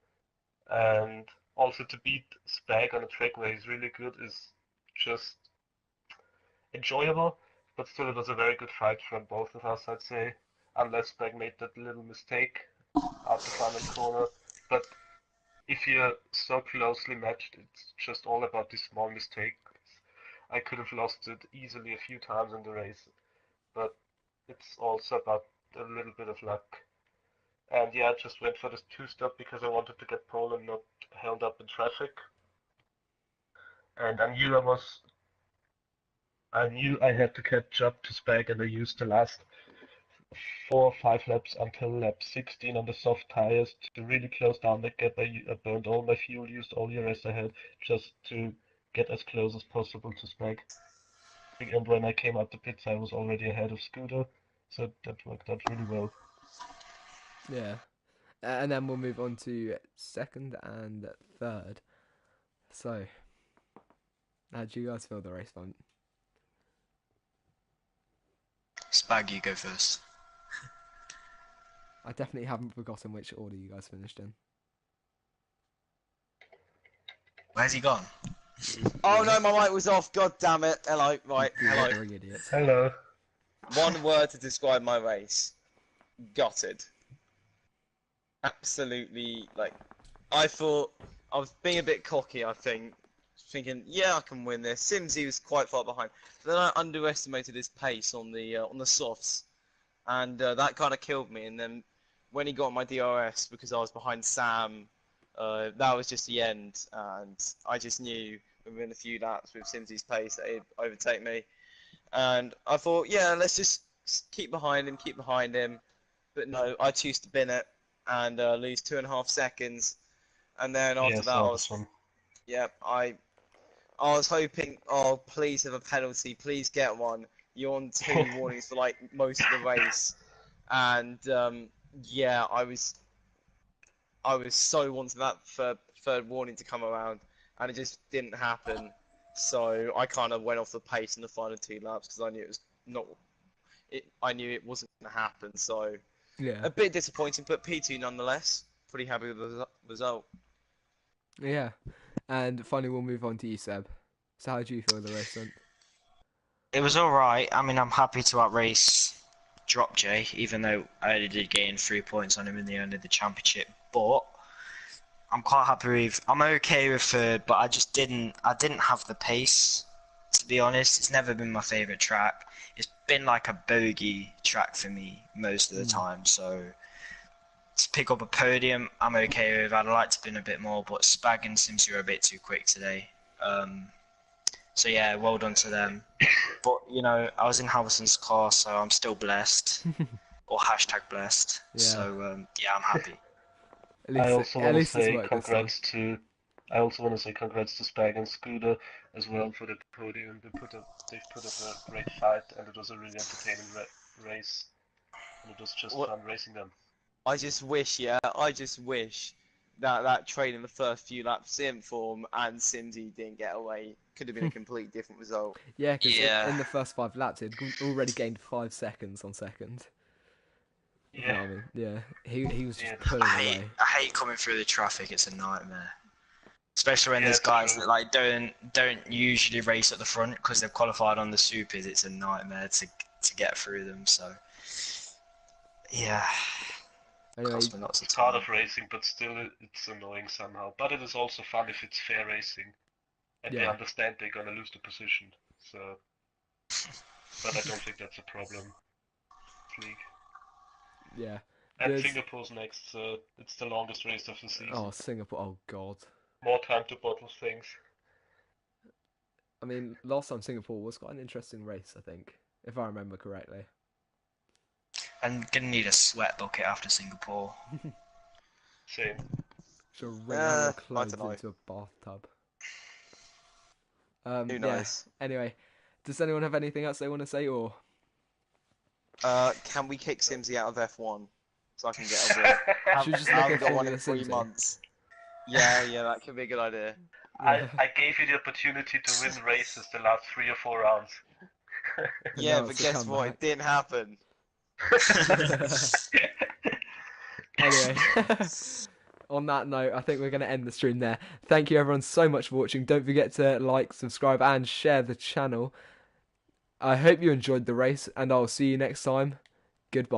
And also to beat Spag on a track where he's really good is just enjoyable. But still, it was a very good fight from both of us, I'd say. Unless Spag made that little mistake out the final corner. But if you're so closely matched, it's just all about these small mistakes. I could have lost it easily a few times in the race, but it's also about a little bit of luck. And yeah, I just went for this two-stop because I wanted to get pole and not held up in traffic. And I knew I had to catch up to Spag, and I used the last 4 or 5 laps until lap 16 on the soft tires to really close down the gap. I burned all my fuel, used all the rest I had just to get as close as possible to Spag. And when I came out the pits, I was already ahead of Scooter, so that worked out really well. Yeah. And then we'll move on to second and third. So, how do you guys feel the race went? Spag, you go first. I definitely haven't forgotten which order you guys finished in. Where's he gone? Oh no, my mic was off. God damn it. Hello. Right. You Hello. boring idiots. Hello. One word to describe my race. Gutted. Absolutely, like, I thought I was being a bit cocky, I think. Thinking, yeah, I can win this. Simsy was quite far behind. But then I underestimated his pace on the softs. And that kind of killed me. And then when he got my DRS, because I was behind Sam, that was just the end. And I just knew within a few laps with Simsy's pace that he'd overtake me. And I thought, yeah, let's just keep behind him. But no, I choose to bin it and lose 2.5 seconds. And then after Yes, that, I I was, one. yeah, I was hoping, oh, please have a penalty, please get one. You're on 2 warnings for like most of the race, and yeah, I was so wanting that third warning to come around, and it just didn't happen. So I kind of went off the pace in the final 2 laps because I knew it was not. I knew it wasn't going to happen. So Yeah. a bit disappointing, but P2 nonetheless. Pretty happy with the result. Yeah. And finally, we'll move on to you, Seb. So how do you feel the race went? It was alright. I mean, I'm happy to outrace Drop J, even though I only did gain 3 points on him in the end of the championship. But I'm quite happy with. I'm okay with third, but I didn't have the pace. To be honest, it's never been my favourite track. It's been like a bogey track for me most of the time. So to pick up a podium, I'm okay with. I'd like to bin a bit more, but Spag and Sims were a bit too quick today. So yeah, well done to them. But you know, I was in Halverson's car, so I'm still blessed, or hashtag blessed. Yeah. So yeah, I'm happy. I also want to say worked this time. congrats to. I also want to say congrats to Spag and Scooter as well for the podium. They've put up a great fight, and it was a really entertaining race. And it was just fun racing them. I just wish that train in the first few laps in form and Simsy didn't get away. Could have been a completely different result. Yeah, because Yeah. in the first 5 laps, he'd already gained 5 seconds on second. You know Yeah. what I mean? Yeah, he was just Yeah. pulling away. I hate coming through the traffic. It's a nightmare, especially when Yeah, there's it's guys true. that like don't usually race at the front because they've qualified on the supers. It's a nightmare to get through them. So yeah, Anyway, cost me lots of It's part time. of racing, but still it's annoying somehow. But it is also fun if it's fair racing, and they Yeah. understand they're gonna lose the position. So, but I don't think that's a problem. League. yeah. And There's- Singapore's next, so it's the longest race of the season. Oh, Singapore. Oh, God. More time to bottle things. I mean, last time Singapore was quite an interesting race, I think, if I remember correctly. I'm gonna need a sweat bucket after Singapore. Same. Should wring all your I clothes dunno. into a bathtub. Who Yeah. knows? Anyway, does anyone have anything else they want to say, or? Can we kick Simsy out of F1 so I can get a win? Should we just I make haven't a got one Formula in 3 Simsy? months. Yeah, that could be a good idea. Yeah. I gave you the opportunity to win races the last 3 or 4 rounds. Yeah, Now but it's a guess what? comeback. It didn't happen. Anyway, on that note, I think we're going to end the stream there. Thank you everyone so much for watching. Don't forget to like, subscribe, and share the channel. I hope you enjoyed the race, and I'll see you next time. Goodbye.